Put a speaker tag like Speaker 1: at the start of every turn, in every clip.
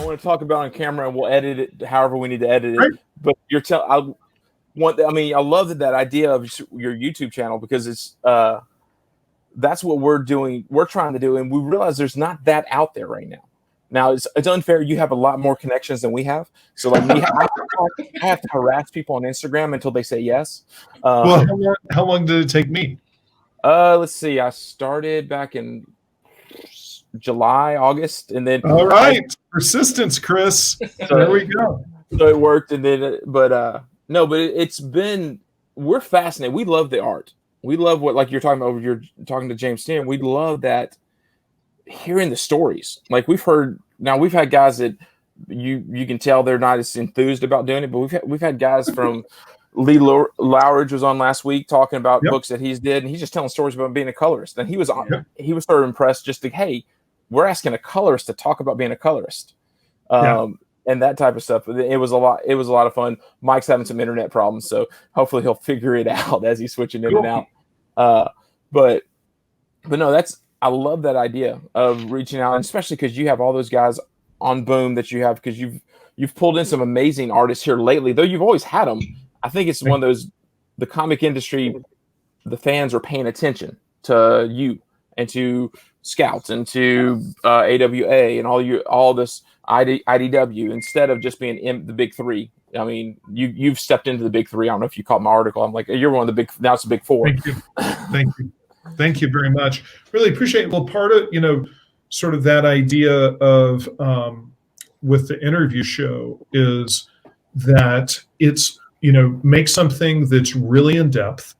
Speaker 1: want to talk about on camera, and we'll edit it however we need to edit it.
Speaker 2: Right.
Speaker 1: But I love that idea of your YouTube channel, because it's that's what we're doing. We're trying to do, and we realize there's not that out there right now. Now it's unfair. You have a lot more connections than we have. So like me, I have to harass people on Instagram until they say yes.
Speaker 2: Well, how long did it take me?
Speaker 1: Let's see. I started back in July, August, and then
Speaker 2: persistence, Chris. So there we go.
Speaker 1: So it worked, and then it's been, we're fascinated. We love the art. We love what, like you're talking about. You're talking to James Steen. We love that, hearing the stories. Like we've had guys that you can tell they're not as enthused about doing it, but we've had guys from Lee Lowridge was on last week talking about books that he's did, and he's just telling stories about being a colorist. And he was sort of impressed, just to, hey, we're asking a colorist to talk about being a colorist, and that type of stuff. It was a lot of fun. Mike's having some internet problems, so hopefully he'll figure it out as he's switching in and out. But no, I love that idea of reaching out, and especially because you have all those guys on Boom that you have, because you've pulled in some amazing artists here lately, though you've always had them. I think it's one of those, the comic industry, the fans are paying attention to you and to Scouts and to AWA and all this IDW, instead of just being in the big three. I mean, you've stepped into the big three. I don't know if you caught my article. I'm like, you're one of the big, now it's the big four.
Speaker 2: Thank you very much. Really appreciate it. Well, part of, sort of that idea of with the interview show is that it's, make something that's really in depth.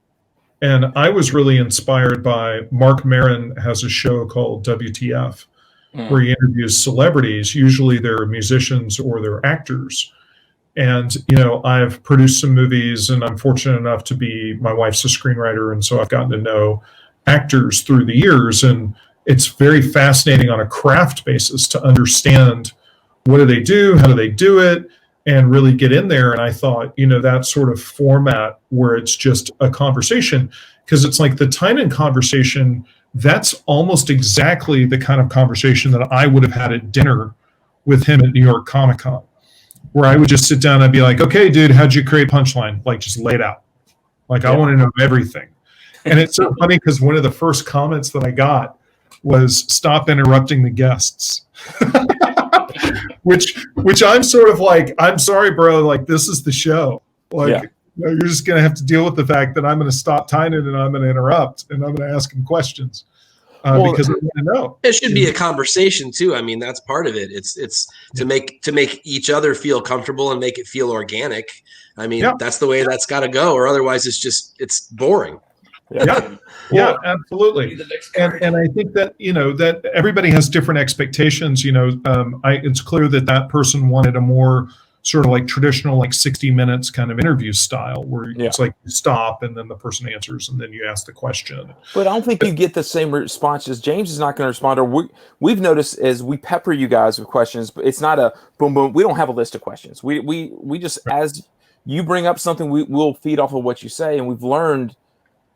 Speaker 2: And I was really inspired by Mark Maron has a show called WTF, where he interviews celebrities. Usually they're musicians or they're actors. And, I've produced some movies, and I'm fortunate enough to be, my wife's a screenwriter. And so I've gotten to know actors through the years. And it's very fascinating on a craft basis to understand what do they do, how do they do it, and really get in there. And I thought, that sort of format where it's just a conversation, because it's like the Tynan conversation, that's almost exactly the kind of conversation that I would have had at dinner with him at New York Comic Con, where I would just sit down and I'd be like, okay, dude, how'd you create punchline? Like, just lay it out. Like, I want to know everything. And it's so funny because one of the first comments that I got was, stop interrupting the guests. which I'm sort of like, I'm sorry, bro, like, this is the show. Like, you're just going to have to deal with the fact that I'm going to stop Tynan and I'm going to interrupt and I'm going to ask him questions because I want to know.
Speaker 3: It should be a conversation too. I mean, that's part of it. It's to make each other feel comfortable and make it feel organic. I mean, that's the way that's got to go, or otherwise it's boring.
Speaker 2: Yeah, absolutely. And I think that, that everybody has different expectations. It's clear that person wanted a more sort of like traditional, like 60 minutes kind of interview style, where it's like you stop and then the person answers and then you ask the question.
Speaker 1: But I don't think you get the same response as James is not going to respond. Or we've noticed as we pepper you guys with questions, but it's not a boom, boom. We don't have a list of questions. We just, as you bring up something, we'll feed off of what you say. And we've learned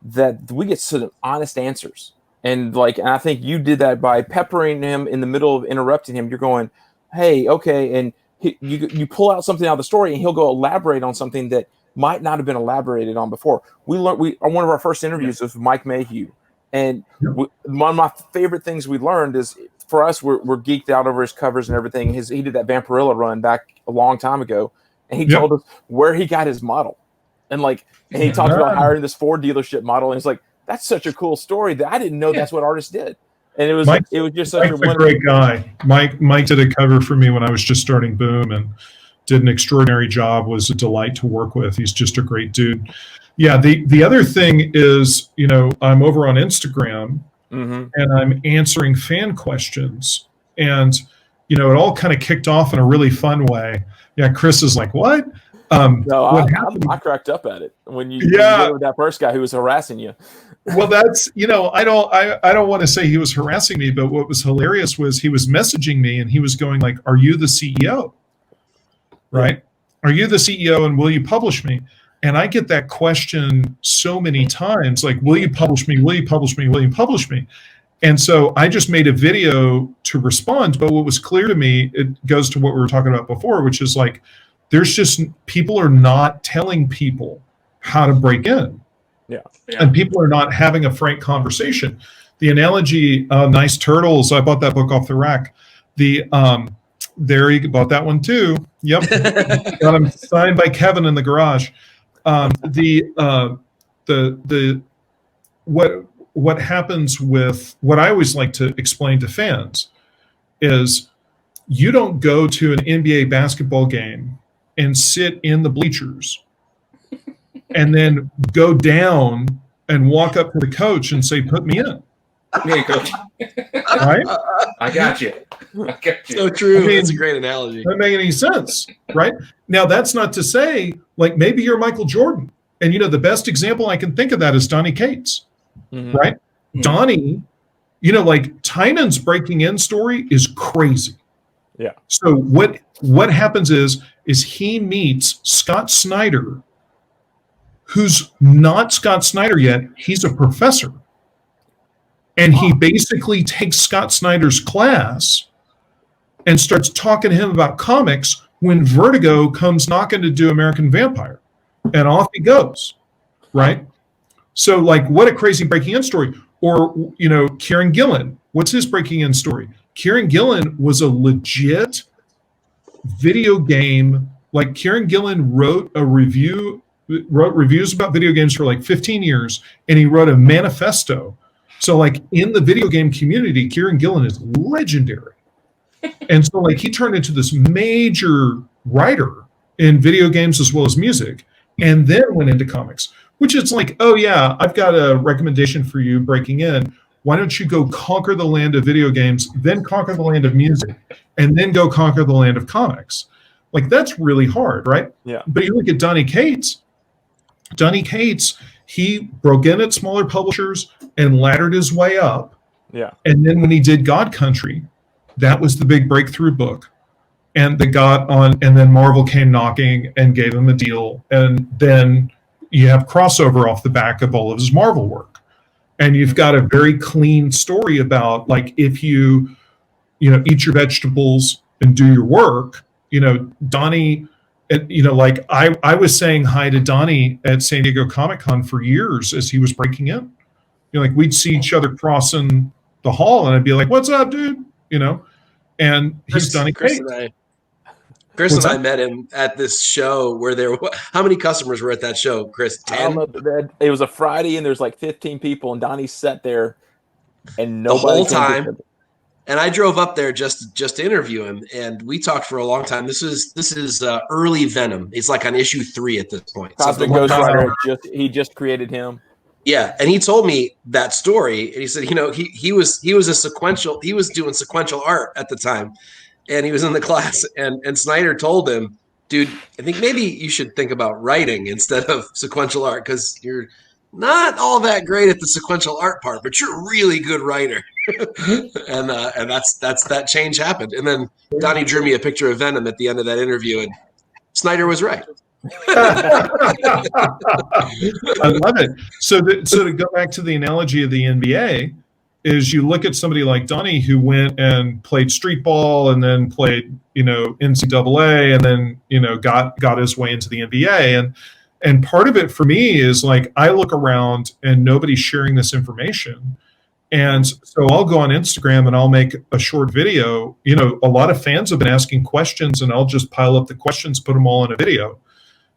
Speaker 1: that we get sort of honest answers. And I think you did that by peppering him in the middle of interrupting him. You're going, hey, okay. And you pull out something out of the story and he'll go elaborate on something that might not have been elaborated on before. We one of our first interviews was with Mike Mayhew. And one of my favorite things we learned is, for us, we're geeked out over his covers and everything. He did that Vampirilla run back a long time ago. And he told us where he got his model. And he talked about hiring this Ford dealership model. And it's like, that's such a cool story that I didn't know that's what artists did. And it was just such
Speaker 2: a great guy. Mike did a cover for me when I was just starting Boom and did an extraordinary job, was a delight to work with. He's just a great dude. Yeah. The other thing is, I'm over on Instagram and I'm answering fan questions, and, it all kind of kicked off in a really fun way. Yeah. Chris is like, what?
Speaker 1: No, I cracked up at it when you did with that first guy who was harassing you.
Speaker 2: Well, that's, I don't want to say he was harassing me, but what was hilarious was he was messaging me and he was going like, are you the CEO? Right? Are you the CEO and will you publish me? And I get that question so many times, like, will you publish me? Will you publish me? Will you publish me? And so I just made a video to respond. But what was clear to me, it goes to what we were talking about before, which is like, there's just, people are not telling people how to break in.
Speaker 1: Yeah.
Speaker 2: And people are not having a frank conversation. The analogy, Nice Turtles, I bought that book off the rack. There you bought that one too. Yep. Got them signed by Kevin in the garage. What happens with, what I always like to explain to fans is, you don't go to an NBA basketball game and sit in the bleachers and then go down and walk up to the coach and say, put me in.
Speaker 4: Hey, coach.
Speaker 2: Right?
Speaker 4: I got you.
Speaker 3: So true.
Speaker 2: I mean,
Speaker 3: that's a great analogy.
Speaker 2: Doesn't make any sense, right? Now, that's not to say, like, maybe you're Michael Jordan. And, the best example I can think of that is Donnie Cates, right? Mm-hmm. Donnie, like, Tynan's breaking in story is crazy.
Speaker 1: Yeah.
Speaker 2: So what happens is he meets Scott Snyder, who's not Scott Snyder yet. He's a professor. And he basically takes Scott Snyder's class and starts talking to him about comics when Vertigo comes knocking to do American Vampire. And off he goes, right? So, like, what a crazy breaking in story. Or, Kieran Gillen, what's his breaking in story? Kieran Gillen was a legit video game. Like, Kieran Gillen wrote reviews about video games for like 15 years, and he wrote a manifesto. So, like, in the video game community, Kieran Gillen is legendary. And so, like, he turned into this major writer in video games as well as music, and then went into comics, which is like, oh yeah, I've got a recommendation for you breaking in. Why don't you go conquer the land of video games, then conquer the land of music, and then go conquer the land of comics? Like, that's really hard, right?
Speaker 1: Yeah.
Speaker 2: But you look at Donnie Cates. Donnie Cates, he broke in at smaller publishers and laddered his way up.
Speaker 1: Yeah.
Speaker 2: And then when he did God Country, that was the big breakthrough book. And then Marvel came knocking and gave him a deal. And then you have crossover off the back of all of his Marvel work. And you've got a very clean story about, like, if you eat your vegetables and do your work, Donnie, like, I was saying hi to Donnie at San Diego Comic-Con for years as he was breaking in. Like, we'd see each other crossing the hall and I'd be like, what's up, dude? And he's Donnie Cates.
Speaker 3: Chris and I met him at this show where how many customers were at that show, Chris? 10?
Speaker 1: I don't know. It was a Friday and there's like 15 people and Donnie sat there and nobody
Speaker 3: the whole time. And I drove up there just to interview him, and we talked for a long time. This is early Venom. It's like on issue 3 at this point.
Speaker 1: Cosmic Ghost Rider, he just created him.
Speaker 3: Yeah, and he told me that story, and he said, he was doing sequential art at the time. And he was in the class, and Snyder told him, dude, I think maybe you should think about writing instead of sequential art, because you're not all that great at the sequential art part, but you're a really good writer. and that change happened. And then Donnie drew me a picture of Venom at the end of that interview, and Snyder was right.
Speaker 2: I love it. So to go back to the analogy of the NBA, is you look at somebody like Donnie who went and played street ball and then played, NCAA and then, got his way into the NBA. And part of it for me is, like, I look around and nobody's sharing this information. And so I'll go on Instagram and I'll make a short video. A lot of fans have been asking questions, and I'll just pile up the questions, put them all in a video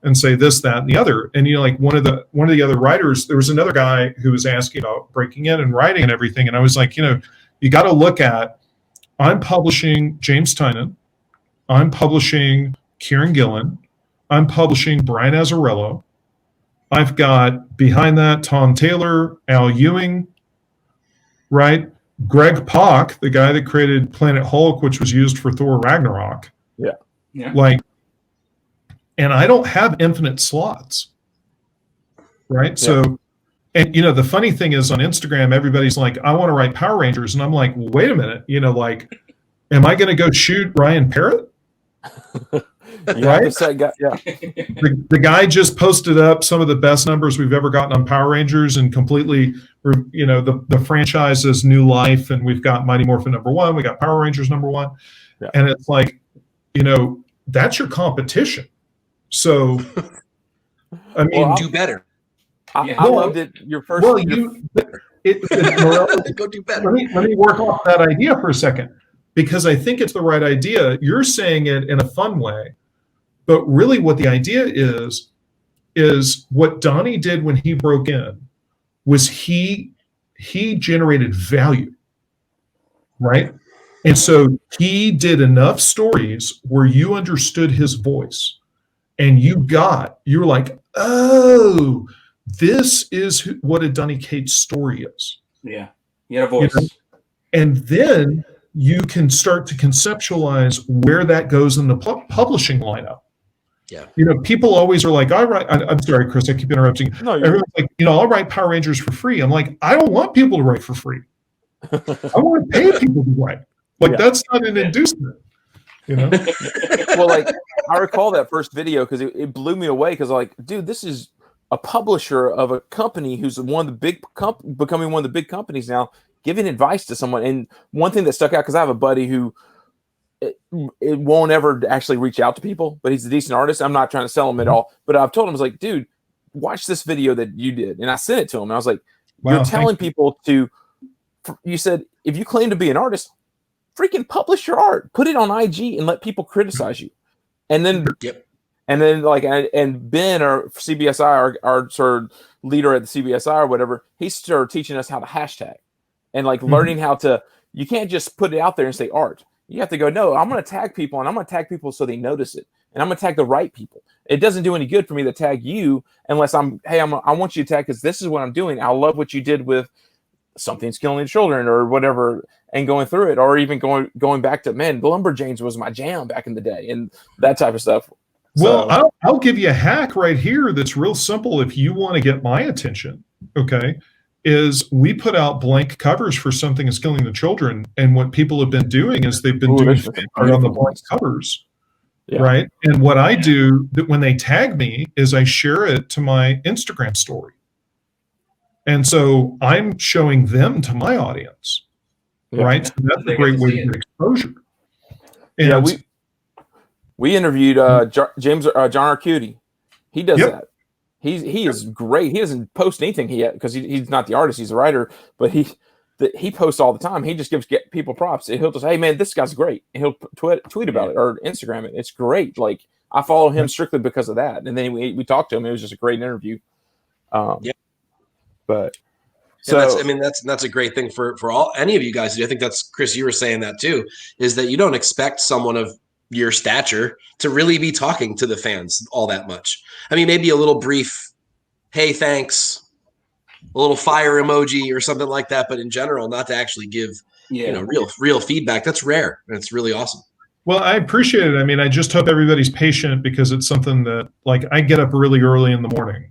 Speaker 2: and say this, that, and the other. And, like, one of the other writers, there was another guy who was asking about breaking in and writing and everything. And I was like, you got to look at, I'm publishing James Tynan. I'm publishing Kieran Gillen. I'm publishing Brian Azzarello. I've got behind that Tom Taylor, Al Ewing, right? Greg Pak, the guy that created Planet Hulk, which was used for Thor Ragnarok.
Speaker 1: Yeah.
Speaker 2: Like, and I don't have infinite slots, right? Yeah. So, and the funny thing is, on Instagram, everybody's like, I want to write Power Rangers. And I'm like, well, wait a minute, like, am I going to go shoot Ryan Parrott? Right? The guy just posted up some of the best numbers we've ever gotten on Power Rangers and completely the franchise's new life, and we've got Mighty Morphin #1, we got Power Rangers #1, and it's like, that's your competition. So, I mean,
Speaker 3: do better.
Speaker 1: I loved it. Your first.
Speaker 2: Well,
Speaker 3: Go do better.
Speaker 2: Let me work off that idea for a second, because I think it's the right idea. You're saying it in a fun way, but really what the idea is what Donnie did when he broke in was he generated value, right? And so he did enough stories where you understood his voice, and you were like, oh, this is what a Donnie Cates story is.
Speaker 4: Yeah, he had a voice.
Speaker 2: And then you can start to conceptualize where that goes in the publishing lineup.
Speaker 3: Yeah.
Speaker 2: People always are like, I'm sorry, Chris, I keep interrupting.
Speaker 1: No,
Speaker 2: everyone's like, I'll write Power Rangers for free. I'm like, I don't want people to write for free. I want to pay people to write. That's not an inducement.
Speaker 1: Well, like, I recall that first video because it blew me away, because like, dude, this is a publisher of a company who's one of the big becoming one of the big companies now, giving advice to someone. And one thing that stuck out, because I have a buddy who it won't ever actually reach out to people, but he's a decent artist. I'm not trying to sell him at all, but I've told him, I was like, dude, watch this video that you did. And I sent it to him. And I was like, you're telling people you said, if you claim to be an artist, freaking publish your art, put it on IG and let people criticize you. And then, and Ben, or CBSI, our sort of leader at the CBSI or whatever, he started teaching us how to hashtag and like learning how to, you can't just put it out there and say art. You have to go, no, I'm going to tag people, and I'm going to tag people so they notice it. And I'm going to tag the right people. It doesn't do any good for me to tag you unless I want you to tag, because this is what I'm doing. I love what you did with Something's Killing Children or whatever, and going through it, or even going back to, man, Lumberjanes was my jam back in the day, and that type of stuff.
Speaker 2: Well, I'll give you a hack right here that's real simple if you want to get my attention, okay, is we put out blank covers for Something is Killing the Children, and what people have been doing is they've been doing fan art on the blank covers, right? And what I do that when they tag me is I share it to my Instagram story. And so I'm showing them to my audience, right? So that's a great way to get exposure. And
Speaker 1: we interviewed John Arcudi. He does that. He is great. He doesn't post anything because he's not the artist, he's the writer, but he posts all the time. He just gives people props. He'll just, hey man, this guy's great, and he'll tweet about it or Instagram it. It's great. Like, I follow him strictly because of that. And then we talked to him. It was just a great interview. But so
Speaker 3: that's a great thing for any of you guys to do. I think that's, Chris, you were saying that too, is that you don't expect someone of your stature to really be talking to the fans all that much. I mean, maybe a little brief, hey, thanks, a little fire emoji or something like that, but in general, not to actually give real feedback. That's rare, and it's really awesome.
Speaker 2: Well, I appreciate it. I mean, I just hope everybody's patient, because it's something that, like, I get up really early in the morning,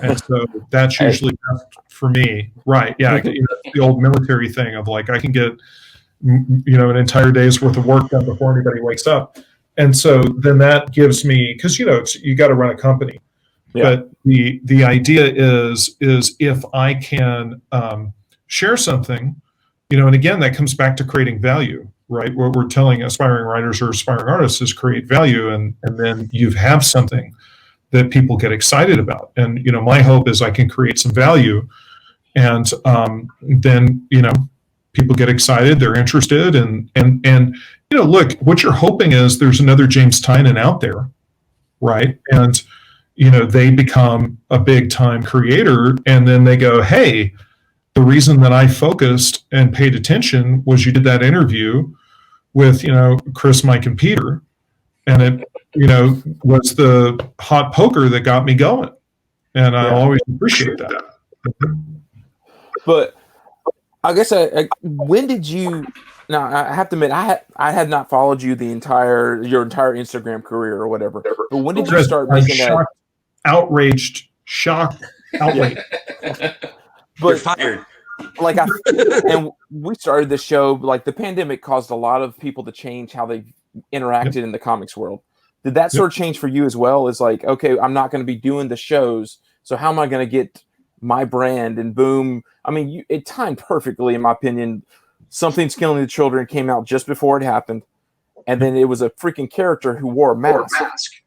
Speaker 2: and so that's usually best for me. Right? Yeah, the old military thing of like, I can get an entire day's worth of work done before anybody wakes up. And so then that gives me, because you got to run a company, but the idea is if I can share something, and again, that comes back to creating value, right? What we're telling aspiring writers or aspiring artists is create value, and then you have something that people get excited about. And my hope is I can create some value, and then people get excited, they're interested, and look, what you're hoping is there's another James Tynan out there, right? And they become a big time creator, and then they go, hey, the reason that I focused and paid attention was you did that interview with Chris, Mike, and Peter, and it was the hot poker that got me going, and I always appreciate that.
Speaker 1: But I guess when did you? Now I have to admit, I had not followed you your entire Instagram career or whatever. But when did you start making that?
Speaker 2: Outraged, shocked, outraged.
Speaker 3: But you're fired.
Speaker 1: Like and we started this show. Like, the pandemic caused a lot of people to change how they interacted in the comics world. Did that sort of change for you as well? Is like, okay, I'm not going to be doing the shows, so how am I going to get my brand, and boom. I mean, it timed perfectly, in my opinion. Something's Killing the Children came out just before it happened, and then it was a freaking character who wore a mask.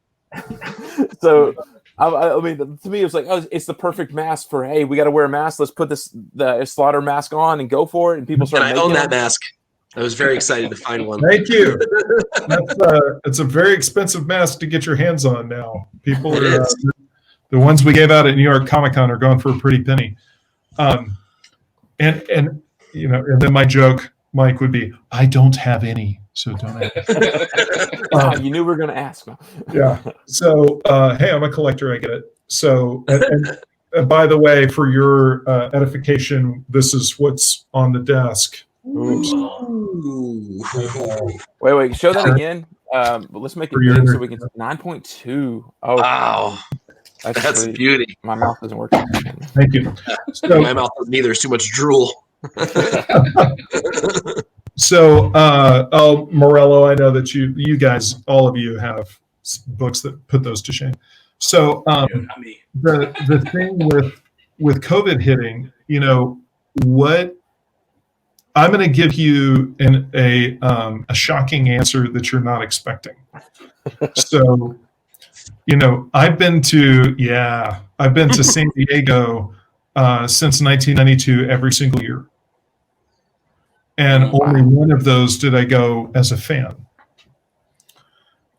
Speaker 1: So, I mean, to me, it was like, oh, it's the perfect mask for, hey, we got to wear a mask. Let's put the Slaughter mask on and go for it. And people started.
Speaker 3: And I own that mask. I was very excited to find one.
Speaker 2: Thank you. It's a very expensive mask to get your hands on now. People are the ones we gave out at New York Comic Con are going for a pretty penny. And you know, and then my joke, Mike, would be, I don't have any, so don't ask.
Speaker 1: You knew we were going to ask.
Speaker 2: Yeah. So, hey, I'm a collector. I get it. So, and by the way, for your edification, this is what's on the desk.
Speaker 3: Ooh.
Speaker 1: Wait, show that again. Let's make it big so we can 9.2. Oh
Speaker 3: wow, that's beauty.
Speaker 1: My mouth doesn't work.
Speaker 2: Thank you. So,
Speaker 3: my mouth doesn't either. There's too much drool.
Speaker 2: So, Morello, I know that you guys, all of you, have books that put those to shame. So, the thing with COVID hitting, you know, what I'm going to give you a shocking answer that you're not expecting. So, you know, I've been to San Diego since 1992 every single year. And only one of those did I go as a fan.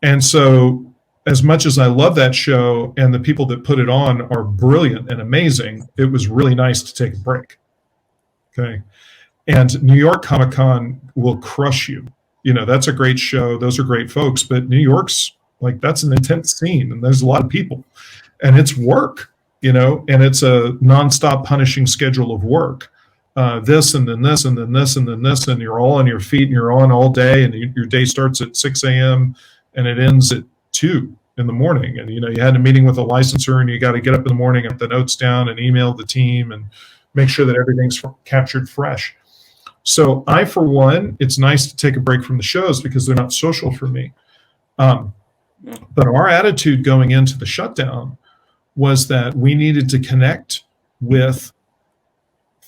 Speaker 2: And so, as much as I love that show and the people that put it on are brilliant and amazing, it was really nice to take a break. Okay. And New York Comic Con will crush you. You know, that's a great show. Those are great folks. But New York's like, that's an intense scene. And there's a lot of people. And it's work, you know, and it's a nonstop punishing schedule of work. This and then this and then this and then this. And you're all on your feet and you're on all day. And your day starts at 6 a.m. and it ends at 2 in the morning. And, you know, you had a meeting with a licensor and you got to get up in the morning and put the notes down and email the team and make sure that everything's captured fresh. So I, for one, it's nice to take a break from the shows because they're not social for me. But our attitude going into the shutdown was that we needed to connect with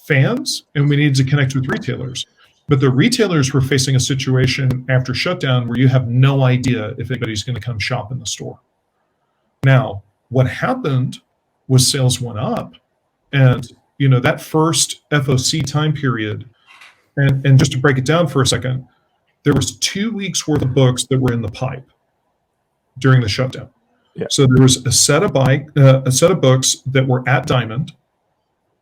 Speaker 2: fans and we needed to connect with retailers. But the retailers were facing a situation after shutdown where you have no idea if anybody's going to come shop in the store. Now, what happened was sales went up. And, you know, that first FOC time period, and just to break it down for a second, there was 2 weeks worth of books that were in the pipe during the shutdown.
Speaker 1: Yeah.
Speaker 2: So there was a set of books that were at Diamond,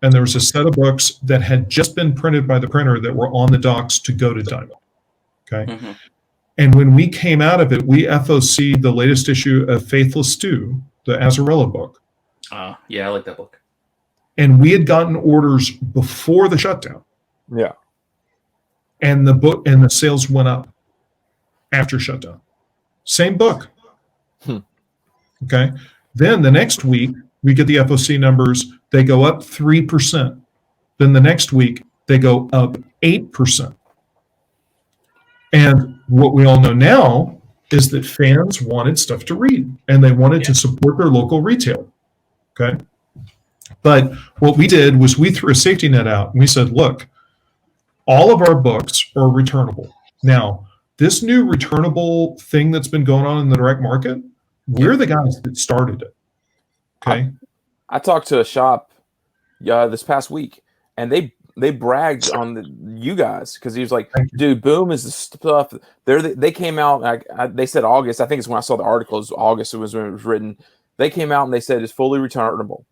Speaker 2: and there was a set of books that had just been printed by the printer that were on the docks to go to Diamond. Okay. Mm-hmm. And when we came out of it, we FOC'd the latest issue of Faithless Stew, the Azzarello book.
Speaker 4: Yeah, I like that book.
Speaker 2: And we had gotten orders before the shutdown.
Speaker 1: Yeah.
Speaker 2: And the book and the sales went up after shutdown. Same book. Okay. Then the next week, we get the FOC numbers. They go up 3%. Then the next week, they go up 8%. And what we all know now is that fans wanted stuff to read and they wanted to support their local retail. Okay. But what we did was we threw a safety net out and we said, look, all of our books are returnable. Now, this new returnable thing that's been going on in the direct market, we're the guys that started it. Okay.
Speaker 1: I talked to a shop this past week, and they bragged on you guys because he was like, dude, Boom is the stuff. They came out, they said August. I think it's when I saw the article. It was August. It was when it was written. They came out and they said it's fully returnable.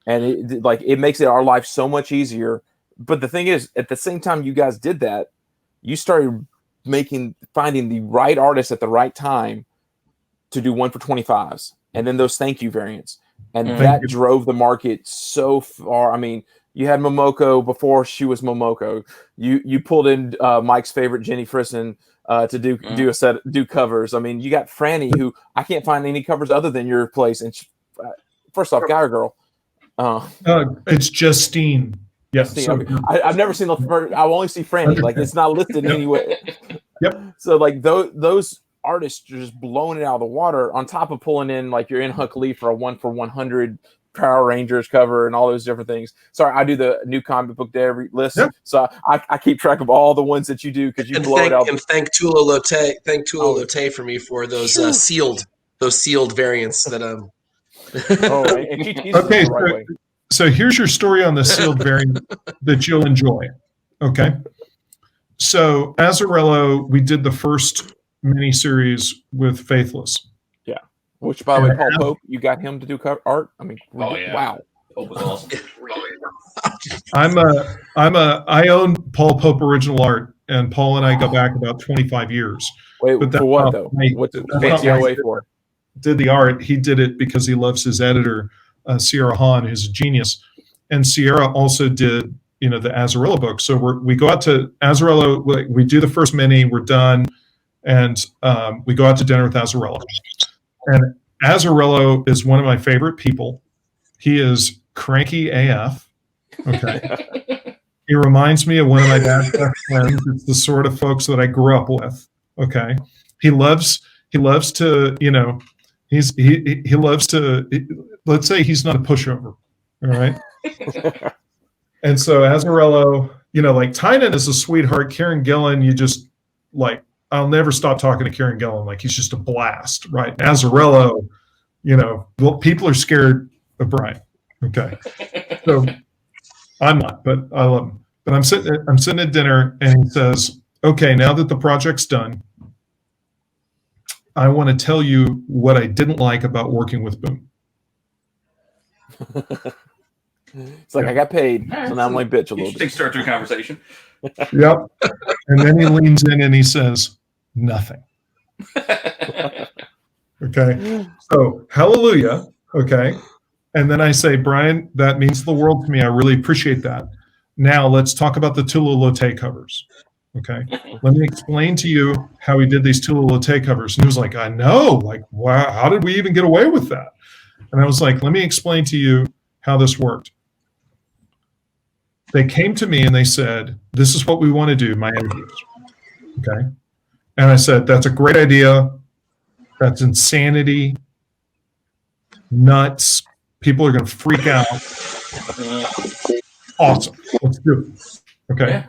Speaker 1: And it makes our life so much easier. But the thing is, at the same time you guys did that, you started finding the right artist at the right time to do 1 for 25s, and then those thank you variants, and that drove the market so far. I mean, you had Momoko before she was Momoko. You pulled in Mike's favorite Jenny Frisson to do covers. I mean, you got Franny, who I can't find any covers other than your place. And first off, guy or girl?
Speaker 2: It's Justine. Yes.
Speaker 1: Yeah, so, I've never seen the. I only see Franny. Like, it's not listed anywhere.
Speaker 2: Yep.
Speaker 1: So like those artists are just blowing it out of the water. On top of pulling in like your In Huck Lee for a 1 for 100 Power Rangers cover and all those different things. Sorry, I do the new comic book day list, so I keep track of all the ones that you do because you blow it out.
Speaker 3: And thank Tula Lotte for me for those sealed variants that
Speaker 1: and she teaches
Speaker 2: Okay,
Speaker 1: the right way.
Speaker 2: so here's your story on the sealed variant that you'll enjoy. Okay, so Azzarello, we did the first miniseries with Faithless.
Speaker 1: Yeah, which by the way, Paul Pope, you got him to do cover art. I mean, wow.
Speaker 4: Pope was awesome.
Speaker 2: I own Paul Pope original art, and Paul and I go back about 25 years.
Speaker 1: Wait,
Speaker 2: but
Speaker 1: for what though? What's fancy away for?
Speaker 2: Did the art? He did it because he loves his editor, Sierra Hahn, who's a genius, and Sierra also did the Azzarello book. So we go out to Azzarello. We do the first mini. We're done, and we go out to dinner with Azzarello. And Azzarello is one of my favorite people. He is cranky AF. Okay. He reminds me of one of my dad's best friends. It's the sort of folks that I grew up with. Okay. He loves to, he loves to, let's say he's not a pushover. All right. And so Azzarello, like Tynan is a sweetheart. Kieran Gillen, you just like, I'll never stop talking to Kieran Gillen. Like he's just a blast, right? Azzarello, well, people are scared of Brian. Okay. So I'm not, but I love him. But I'm sitting at dinner and he says, okay, now that the project's done, I want to tell you what I didn't like about working with Boom.
Speaker 1: It's like I got paid, so now I'm like bitch a little bit.
Speaker 4: Start your conversation.
Speaker 2: Yep. And then he leans in and he says, nothing. Okay. So hallelujah. Okay. And then I say, Brian, that means the world to me. I really appreciate that. Now let's talk about the Tula Lotte covers. Okay. Let me explain to you how he did these Tula Lotte covers. And he was like, I know. Like, wow, how did we even get away with that? And I was like, let me explain to you how this worked. They came to me and they said, this is what we want to do, my interviews. Okay. And I said, that's a great idea. That's insanity. Nuts. People are going to freak out. Awesome. Let's do it. Okay. Yeah.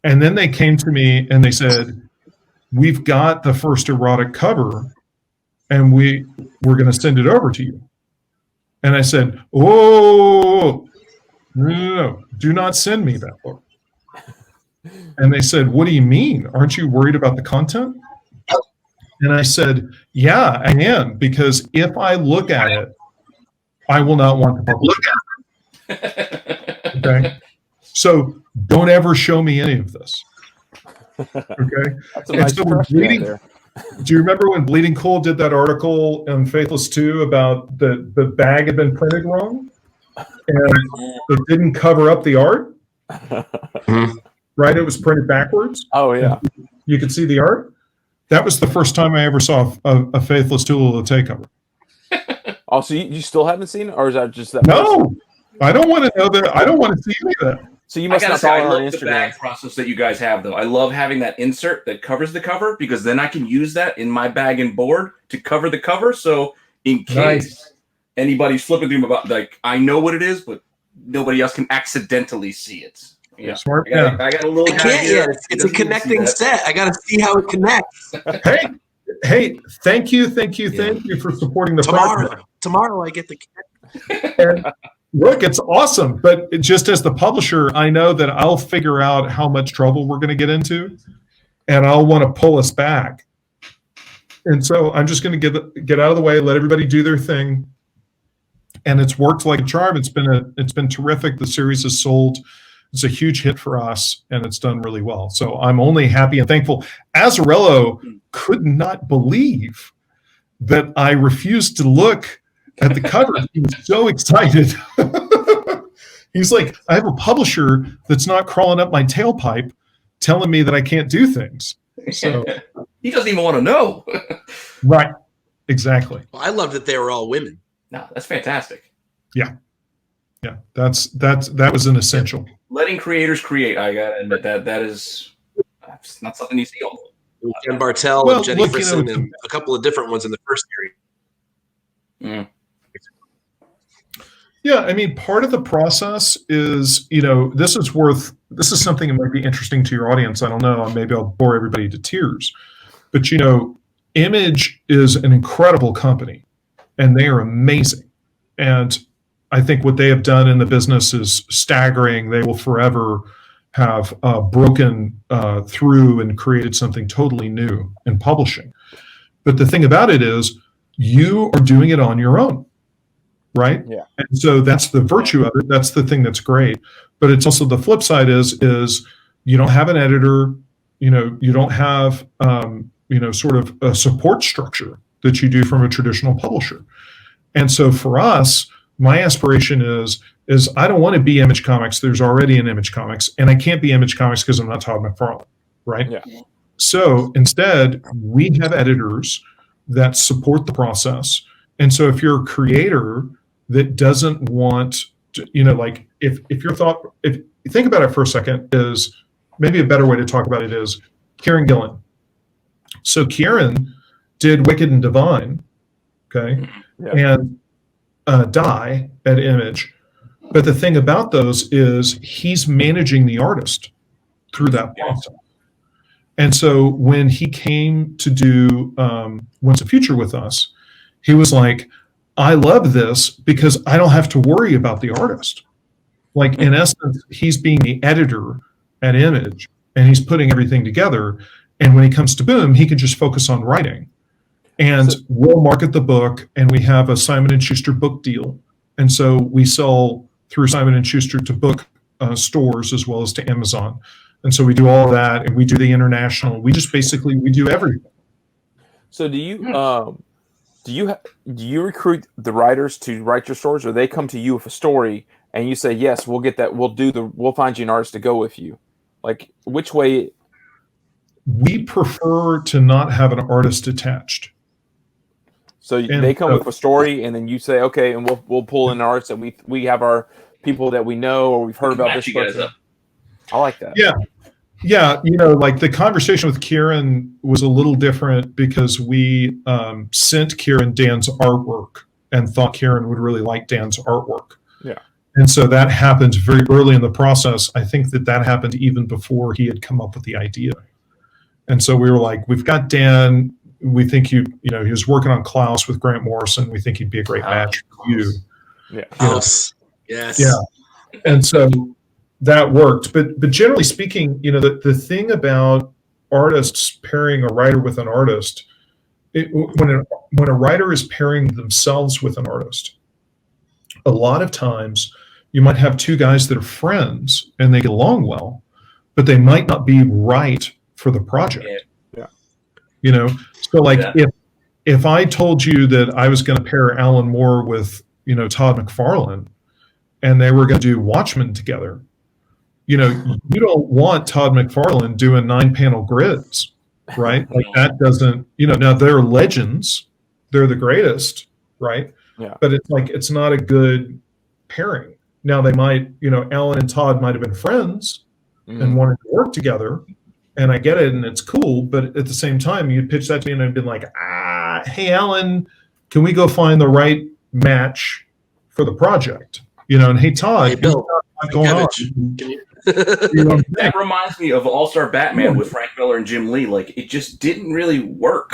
Speaker 2: And then they came to me and they said, we've got the first erotic cover and we're going to send it over to you. And I said, oh, no, do not send me that book. And they said, what do you mean? Aren't you worried about the content? And I said, yeah, I am, because if I look at it, I will not want to publish it. Okay? So don't ever show me any of this. Okay?
Speaker 1: That's a nice
Speaker 2: do you remember when Bleeding Cool did that article in Faithless 2 about the bag had been printed wrong? And it didn't cover up the art? Right? It was printed backwards.
Speaker 1: Oh, yeah.
Speaker 2: You could see the art. That was the first time I ever saw a Faithless Tula Lotte cover.
Speaker 1: Oh, so you still haven't seen it? Or is that just that?
Speaker 2: No. I don't want to know that. I don't want to see any of that.
Speaker 1: So you must not follow on Instagram.
Speaker 4: The bag process that you guys have, though. I love having that insert that covers the cover because then I can use that in my bag and board to cover the cover. So in case anybody's flipping through about, like, I know what it is, but nobody else can accidentally see it. Yeah,
Speaker 2: smart.
Speaker 4: I got a little.
Speaker 3: I can't yet. It's a connecting set. I got to see how it connects.
Speaker 2: Hey! Thank you for supporting the project.
Speaker 3: Tomorrow I get the.
Speaker 2: And look, it's awesome, but just as the publisher, I know that I'll figure out how much trouble we're going to get into, and I'll want to pull us back. And so I'm just going to get out of the way, let everybody do their thing, and it's worked like a charm. It's been terrific. The series has sold. It's a huge hit for us, and it's done really well. So I'm only happy and thankful. Azzarello could not believe that I refused to look at the cover. He was so excited. He's like, I have a publisher that's not crawling up my tailpipe telling me that I can't do things. So
Speaker 4: he doesn't even want to know.
Speaker 2: Right. Exactly.
Speaker 3: Well, I love that they were all women.
Speaker 4: No, that's fantastic.
Speaker 2: Yeah. Yeah. That was an essential.
Speaker 4: Letting creators create, I got to admit that's not something you see all the time.
Speaker 3: Ken Bartel and Jenny Frison and a couple of different ones in the first series.
Speaker 2: Yeah, I mean, part of the process is, this is something that might be interesting to your audience. I don't know, maybe I'll bore everybody to tears. But, Image is an incredible company and they are amazing. And I think what they have done in the business is staggering. They will forever have broken through and created something totally new in publishing. But the thing about it is, you are doing it on your own, right?
Speaker 1: Yeah.
Speaker 2: And so that's the virtue of it. That's the thing that's great. But it's also the flip side is you don't have an editor. You don't have sort of a support structure that you do from a traditional publisher. And so for us, my aspiration is I don't want to be Image Comics. There's already an Image Comics, and I can't be Image Comics because I'm not Todd McFarlane, right?
Speaker 1: Yeah.
Speaker 2: So instead, we have editors that support the process. And so if you're a creator that doesn't want to, if you think about it for a second, is maybe a better way to talk about it is Kieran Gillen. So Kieran did Wicked and Divine, okay, and Die at Image. But the thing about those is he's managing the artist through that process. And so when he came to do Once a Future with us, he was like, I love this because I don't have to worry about the artist. Like, in essence, he's being the editor at Image and he's putting everything together. And when he comes to Boom, he can just focus on writing. And we'll market the book, and we have a Simon & Schuster book deal. And so we sell through Simon & Schuster to book stores as well as to Amazon. And so we do all that, and we do the international. We do everything.
Speaker 1: So do you recruit the writers to write your stories, or they come to you with a story and you say, yes, we'll get that. We'll find you an artist to go with you. Like, which way?
Speaker 2: We prefer to not have an artist attached.
Speaker 1: So they come with a story, and then you say, okay, and we'll pull in artists that we have our people that we know or we've heard about this person. I like that.
Speaker 2: Yeah. Like the conversation with Kieran was a little different because we sent Kieran Dan's artwork and thought Kieran would really like Dan's artwork.
Speaker 1: Yeah.
Speaker 2: And so that happened very early in the process. I think that happened even before he had come up with the idea. And so we were like, we've got Dan. We think he was working on Klaus with Grant Morrison. We think he'd be a great match for you.
Speaker 1: Yeah.
Speaker 3: Klaus. Yes.
Speaker 2: Yeah. And so that worked. But generally speaking, the thing about artists pairing a writer with an artist, when a writer is pairing themselves with an artist, a lot of times you might have two guys that are friends and they get along well, but they might not be right for the project.
Speaker 1: Yeah.
Speaker 2: So like if I told you that I was going to pair Alan Moore with, Todd McFarlane and they were going to do Watchmen together, you don't want Todd McFarlane doing 9-panel grids, right? Like that doesn't, now they're legends. They're the greatest, right?
Speaker 1: Yeah.
Speaker 2: But it's like, it's not a good pairing. Now they might, Alan and Todd might have been friends and wanted to work together. And I get it, and it's cool, but at the same time, you'd pitch that to me, and I'd been like, hey, Alan, can we go find the right match for the project? And hey, Todd,
Speaker 3: hey, Bill,
Speaker 2: what's going on?
Speaker 4: That reminds me of All-Star Batman with Frank Miller and Jim Lee. Like, it just didn't really work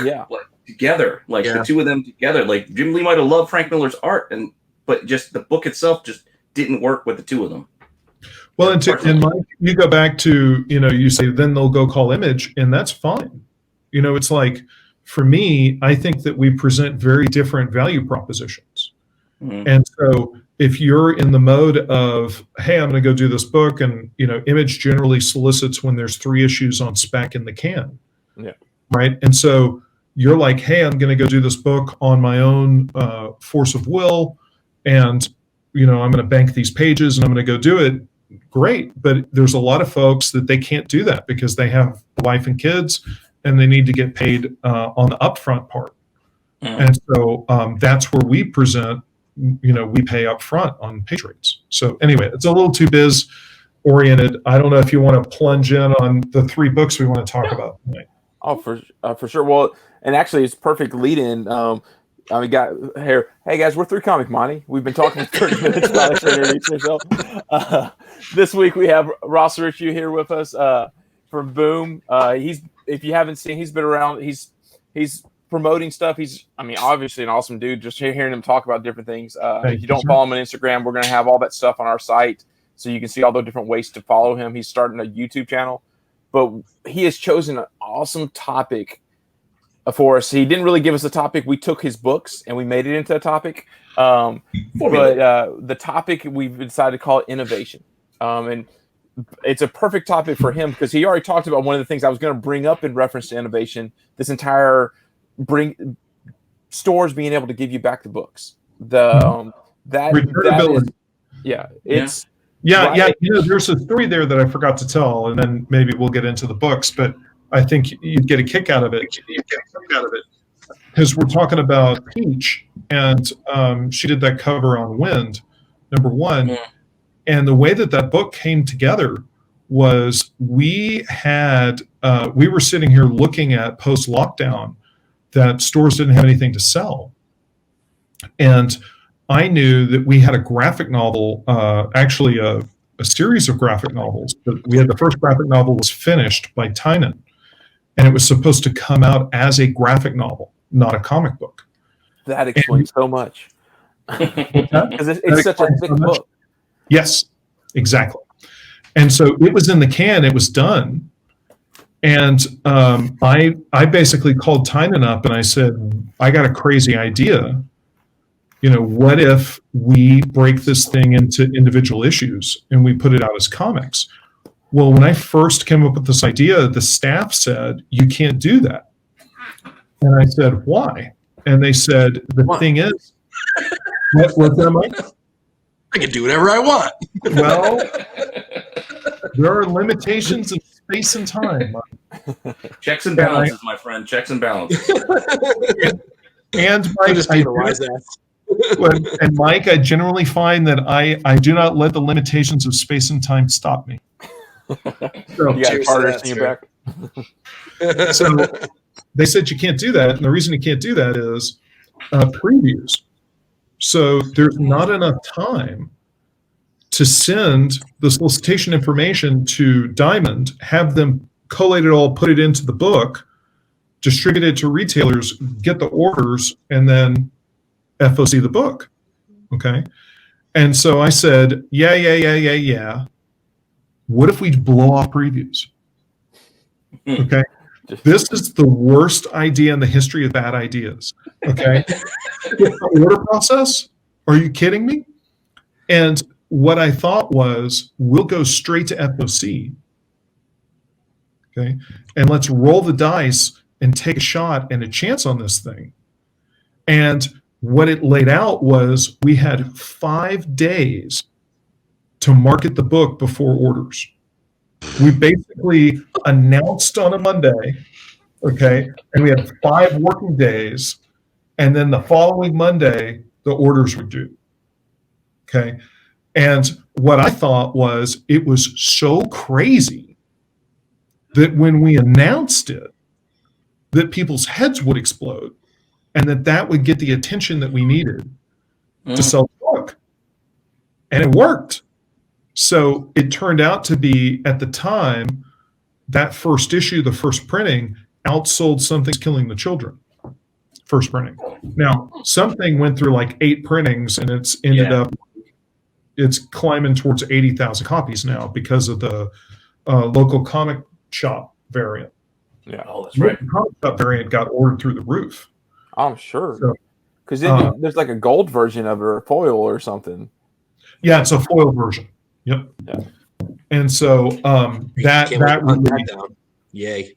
Speaker 4: together. The two of them together. Like, Jim Lee might have loved Frank Miller's art, but just the book itself just didn't work with the two of them.
Speaker 2: Well, and Mike, you go back to, you say, then they'll go call Image, and that's fine. It's like, for me, I think that we present very different value propositions. Mm-hmm. And so if you're in the mode of, hey, I'm going to go do this book, and, Image generally solicits when there's 3 issues on spec in the can.
Speaker 1: Yeah.
Speaker 2: Right. And so you're like, hey, I'm going to go do this book on my own force of will, and, I'm going to bank these pages and I'm going to go do it. Great, but there's a lot of folks that they can't do that because they have a wife and kids and they need to get paid on the upfront part. And so that's where we present, we pay upfront on page rates. So anyway, it's a little too biz oriented. I don't know if you want to plunge in on the 3 books we want to talk about tonight.
Speaker 1: Oh, for sure. Well, and actually it's perfect lead in. We got here. Hey guys, we're through Comic Monte. We've been talking for 30 minutes about actually introducing yourself. This week we have Ross Richie here with us from Boom. If you haven't seen, he's been around. He's promoting stuff. He's obviously an awesome dude. Just hearing him talk about different things. If you don't follow him on Instagram, we're going to have all that stuff on our site so you can see all the different ways to follow him. He's starting a YouTube channel, but he has chosen an awesome topic for us. He didn't really give us a topic. We took his books and we made it into a topic. But the topic we've decided to call it innovation. And it's a perfect topic for him because he already talked about one of the things I was going to bring up in reference to innovation. This entire stores being able to give you back the books. That
Speaker 2: Returnability.
Speaker 1: It's
Speaker 2: yeah. There's a story there that I forgot to tell, and then maybe we'll get into the books. But I think you'd get a kick out of it because we're talking about Peach, and she did that cover on Wind, #1, and the way that book came together was we were sitting here looking at post-lockdown that stores didn't have anything to sell, and I knew that we had a graphic novel, actually a series of graphic novels. But we had the first graphic novel was finished by Tynan. And it was supposed to come out as a graphic novel, not a comic book.
Speaker 1: That explains so much. Because it's such a thick book.
Speaker 2: Yes, exactly. And so it was in the can, it was done. And I basically called Tynan up and I said, I got a crazy idea. What if we break this thing into individual issues and we put it out as comics? Well, when I first came up with this idea, the staff said, you can't do that. And I said, why? And they said, thing is, what's that, Mike?
Speaker 3: I can do whatever I want.
Speaker 2: Well, there are limitations in space and time.
Speaker 4: Checks and balances, my friend. Checks and balances.
Speaker 2: And Mike, and Mike, I generally find that I do not let the limitations of space and time stop me.
Speaker 1: So, you got partners in your back.
Speaker 2: So they said you can't do that, and the reason you can't do that is previews. So there's not enough time to send the solicitation information to Diamond, have them collate it all, put it into the book, distribute it to retailers, get the orders, and then FOC the book. Okay, and so I said, yeah. What if we blow off previews? Okay. This is the worst idea in the history of bad ideas. Okay. The order process? Are you kidding me? And what I thought was, we'll go straight to FOC. Okay. And let's roll the dice and take a shot and a chance on this thing. And what it laid out was we had 5 days to market the book before orders. We basically announced on a Monday, okay, and we had 5 working days, and then the following Monday, the orders were due, okay? And what I thought was it was so crazy that when we announced it, that people's heads would explode, and that would get the attention that we needed to sell the book. And it worked. So it turned out to be, at the time, that first issue, the first printing, outsold Something's Killing the Children. First printing. Now, Something went through like 8 printings, and it's ended up, it's climbing towards 80,000 copies now because of the local comic shop variant.
Speaker 1: Yeah,
Speaker 4: that's right.
Speaker 2: The comic shop variant got ordered through the roof.
Speaker 1: I'm sure. Because there's like a gold version of it, or a foil or something.
Speaker 2: Yeah, it's a foil version. Yep.
Speaker 1: Yeah.
Speaker 2: And so that really,
Speaker 3: down. Yay.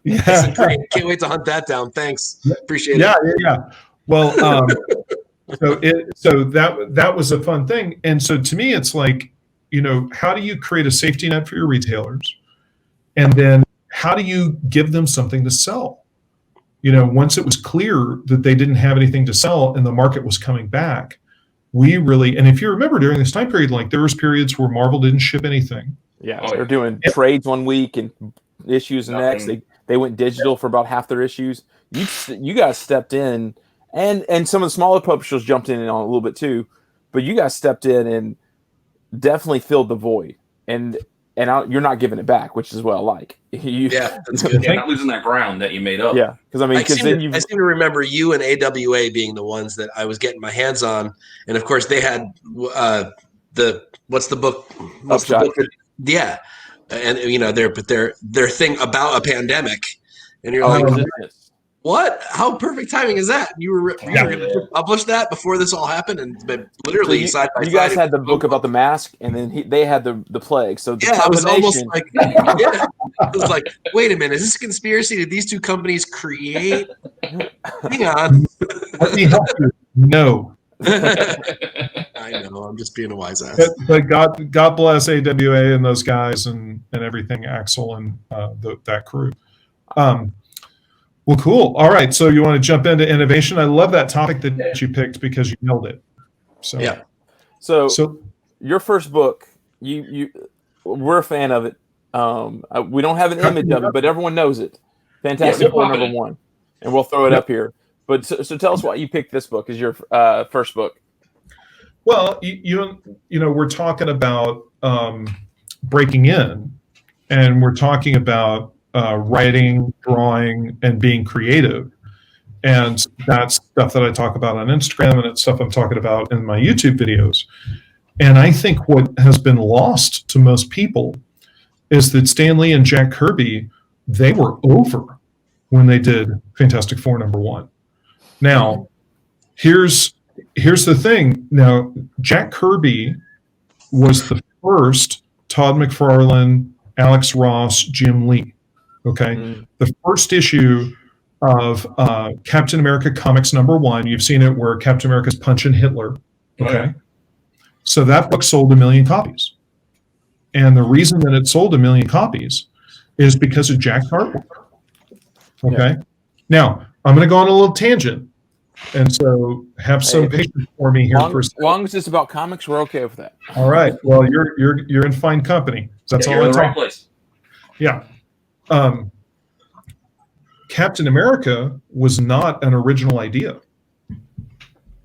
Speaker 2: Yeah.
Speaker 3: Great. Can't wait to hunt that down. Thanks. Appreciate it.
Speaker 2: Yeah. Well, so that was a fun thing. And so to me, it's like, how do you create a safety net for your retailers? And then how do you give them something to sell? Once it was clear that they didn't have anything to sell and the market was coming back, we really, and if you remember during this time period, like there was periods where Marvel didn't ship anything.
Speaker 1: Yeah, they're doing trades one week and issues the next. They went digital for about half their issues. You guys stepped in and some of the smaller publishers jumped in on a little bit too, but you guys stepped in and definitely filled the void, and you're not giving it back, which is what I like.
Speaker 3: That's good.
Speaker 4: You're not losing that ground that you made up.
Speaker 1: Yeah, because
Speaker 3: I seem to remember you and AWA being the ones that I was getting my hands on, and of course they had what's the book? Yeah, and their thing about a pandemic, and you're like, what? How perfect timing is that? You were going to publish that before this all happened, and literally side by side.
Speaker 1: You guys had the book about the mask, and then they had the plague. So
Speaker 3: it was almost like, I was like, wait a minute, is this a conspiracy? Did these two companies create? Hang on.
Speaker 2: Let me help you. No.
Speaker 3: I know. I'm just being a wise ass.
Speaker 2: But God bless AWA and those guys and everything, Axel and that crew. Well, cool. All right. So you want to jump into innovation? I love that topic that you picked because you nailed it. So
Speaker 3: yeah.
Speaker 1: So your first book, we're a fan of it. We don't have an image of it, but everyone knows it. Fantastic Four #1, and we'll throw it up here. But so tell us why you picked this book as your first book.
Speaker 2: Well, you know, we're talking about breaking in, and we're talking about writing, drawing, and being creative. And that's stuff that I talk about on Instagram, and it's stuff I'm talking about in my YouTube videos. And I think what has been lost to most people is that Stan Lee and Jack Kirby, they were over when they did Fantastic Four #1. Now, here's the thing. Now, Jack Kirby was the first Todd McFarlane, Alex Ross, Jim Lee. Okay, the first issue of Captain America Comics #1. You've seen it where Captain America's punching Hitler. Okay, so that book sold 1 million copies, and the reason that it sold 1 million copies is because of Jack's artwork. Okay, now I'm going to go on a little tangent, and so have some patience for me here for a second.
Speaker 1: As long as it's about comics, we're okay with that.
Speaker 2: All right. Well, you're in fine company. That's all
Speaker 4: you're in
Speaker 2: I'm
Speaker 4: the right
Speaker 2: talking.
Speaker 4: place.
Speaker 2: Yeah. Captain America was not an original idea.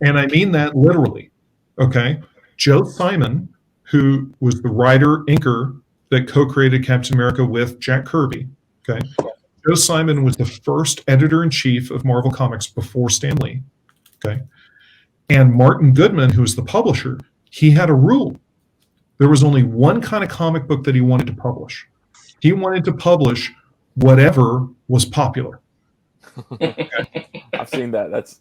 Speaker 2: And I mean that literally. Okay. Joe Simon, who was the writer, inker that co-created Captain America with Jack Kirby. Okay. Joe Simon was the first editor-in-chief of Marvel Comics before Stan Lee. Okay. And Martin Goodman, who was the publisher, he had a rule. There was only one kind of comic book that he wanted to publish. He wanted to publish whatever was popular.
Speaker 1: I've seen that. That's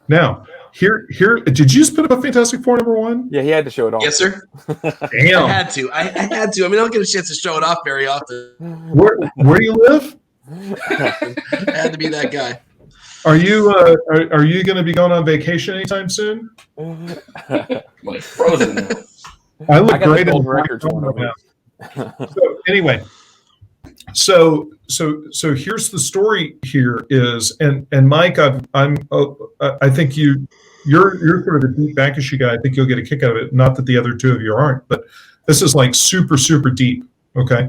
Speaker 2: Now, here. Did you just put up a Fantastic Four #1?
Speaker 1: Yeah, he had to show it off.
Speaker 3: Yes, sir.
Speaker 2: Damn.
Speaker 3: I had to. I had to. I mean, I don't get a chance to show it off very often.
Speaker 2: Where do you live?
Speaker 3: I had to be that guy.
Speaker 2: Are you going to be going on vacation anytime soon?
Speaker 4: Like frozen.
Speaker 2: I look
Speaker 1: I got
Speaker 2: great
Speaker 1: the
Speaker 2: in
Speaker 1: gold
Speaker 2: the
Speaker 1: records one over
Speaker 2: now. So anyway, so here's the story. Here is and Mike, I think you're sort of a deep back issue guy. I think you'll get a kick out of it. Not that the other two of you aren't, but this is like super deep. Okay,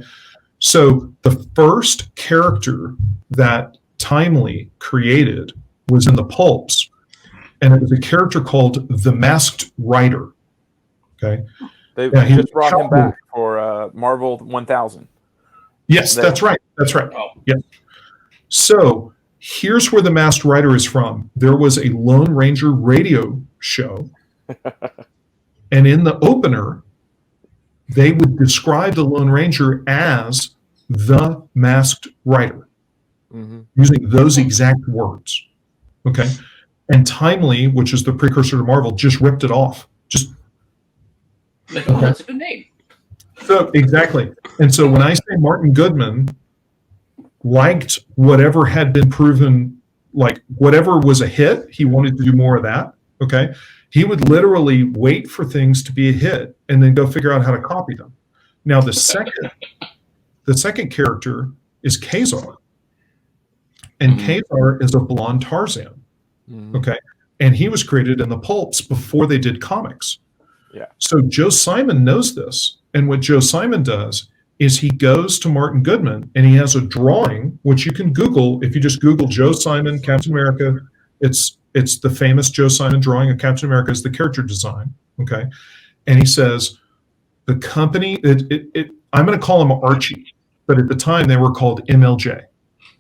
Speaker 2: so the first character that Timely created was in the pulps, and it was a character called the Masked Rider. Okay.
Speaker 1: They just brought him back for Marvel 1000.
Speaker 2: Yes, that's right. That's right.
Speaker 4: Oh.
Speaker 2: Yeah. So here's where the Masked Rider is from. There was a Lone Ranger radio show, and in the opener, they would describe the Lone Ranger as the Masked Rider, using those exact words. Okay. And Timely, which is the precursor to Marvel, just ripped it off.
Speaker 4: That's a good name.
Speaker 2: So exactly. And so when I say Martin Goodman liked whatever had been proven, like whatever was a hit, he wanted to do more of that. Okay. He would literally wait for things to be a hit and then go figure out how to copy them. Now the second character is Kazar. And Kazar is a blonde Tarzan. Okay. And he was created in the pulps before they did comics.
Speaker 1: Yeah.
Speaker 2: So Joe Simon knows this. And what Joe Simon does is he goes to Martin Goodman and he has a drawing, which you can Google. If you just Google Joe Simon, Captain America, It's the famous Joe Simon drawing of Captain America as the character design. Okay, and he says the company. I'm going to call them Archie, but at the time they were called MLJ.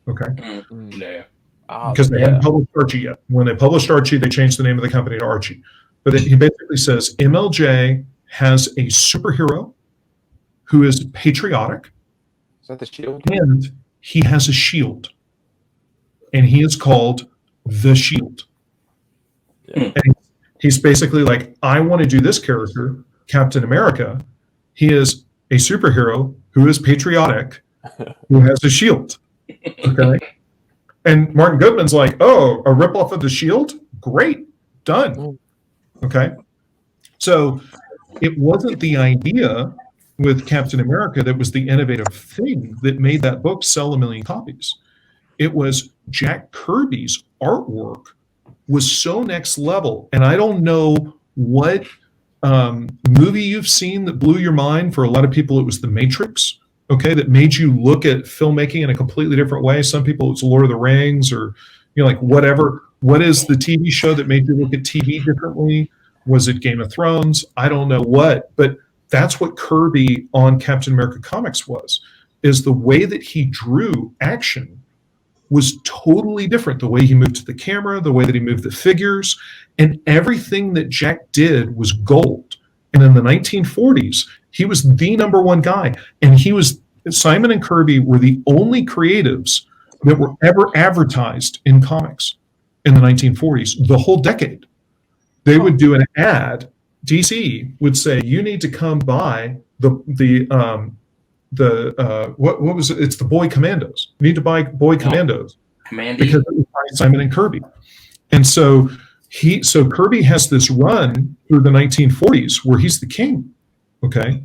Speaker 2: Okay,
Speaker 4: Yeah.
Speaker 2: because they hadn't published Archie yet. When they published Archie, they changed the name of the company to Archie. But he basically says MLJ has a superhero who is patriotic.
Speaker 1: Is that the Shield?
Speaker 2: And he has a shield. And he is called the Shield.
Speaker 1: Yeah.
Speaker 2: And he's basically like, I want to do this character, Captain America. He is a superhero who is patriotic, who has a shield. Okay. And Martin Goodman's like, oh, a ripoff of the Shield? Great. Done. Okay. So it wasn't the idea with Captain America that was the innovative thing that made that book sell 1 million copies. It was Jack Kirby's artwork was so next level. And I don't know what movie you've seen that blew your mind. For a lot of people, it was The Matrix, okay, that made you look at filmmaking in a completely different way. Some people, it's Lord of the Rings or, like whatever. What is the TV show that made you look at TV differently? Was it Game of Thrones? I don't know what, but that's what Kirby on Captain America Comics is the way that he drew action was totally different. The way he moved to the camera, the way that he moved the figures, and everything that Jack did was gold. And in the 1940s, he was the #1 guy. And Simon and Kirby were the only creatives that were ever advertised in comics in the 1940s, the whole decade. They would do an ad. DC would say, you need to come buy what was it? It's the Boy Commandos. You need to buy Boy Commandos. Because it was by Simon and Kirby. And so Kirby has this run through the 1940s where he's the king. Okay.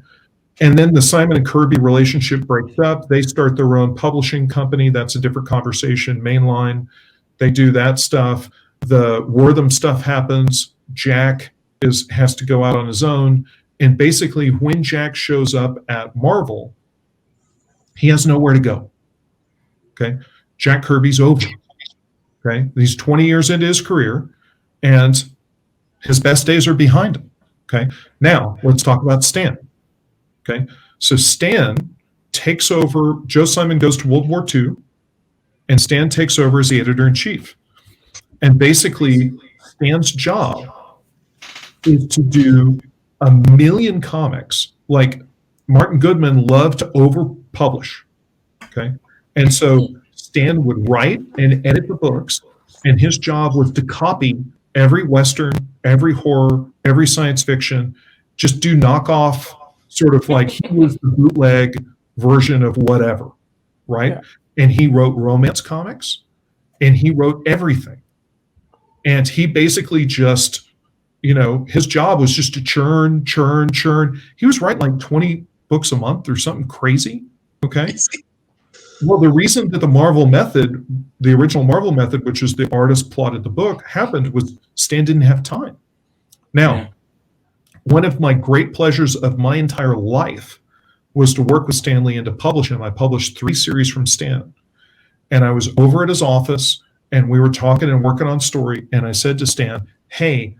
Speaker 2: And then the Simon and Kirby relationship breaks up. They start their own publishing company. That's a different conversation. Mainline. They do that stuff. The Wortham stuff happens. Jack has to go out on his own. And basically, when Jack shows up at Marvel, he has nowhere to go. Okay. Jack Kirby's over. Okay. He's 20 years into his career, and his best days are behind him. Okay. Now, let's talk about Stan. Okay. So Stan takes over. Joe Simon goes to World War II, and Stan takes over as the editor-in-chief. And basically, Stan's job is to do 1 million comics. Like Martin Goodman loved to over-publish. Okay. And so Stan would write and edit the books, and his job was to copy every Western, every horror, every science fiction, just do knockoff, sort of like he was the bootleg version of whatever, right? Yeah. And he wrote romance comics, and he wrote everything. And he basically just, his job was just to churn. He was writing like 20 books a month or something crazy, okay? Well, the reason that the Marvel method, the original Marvel method, which is the artist plotted the book, happened was Stan didn't have time. Now, one of my great pleasures of my entire life was to work with Stan Lee and to publish him. I published 3 series from Stan. And I was over at his office, and we were talking and working on story. And I said to Stan, hey,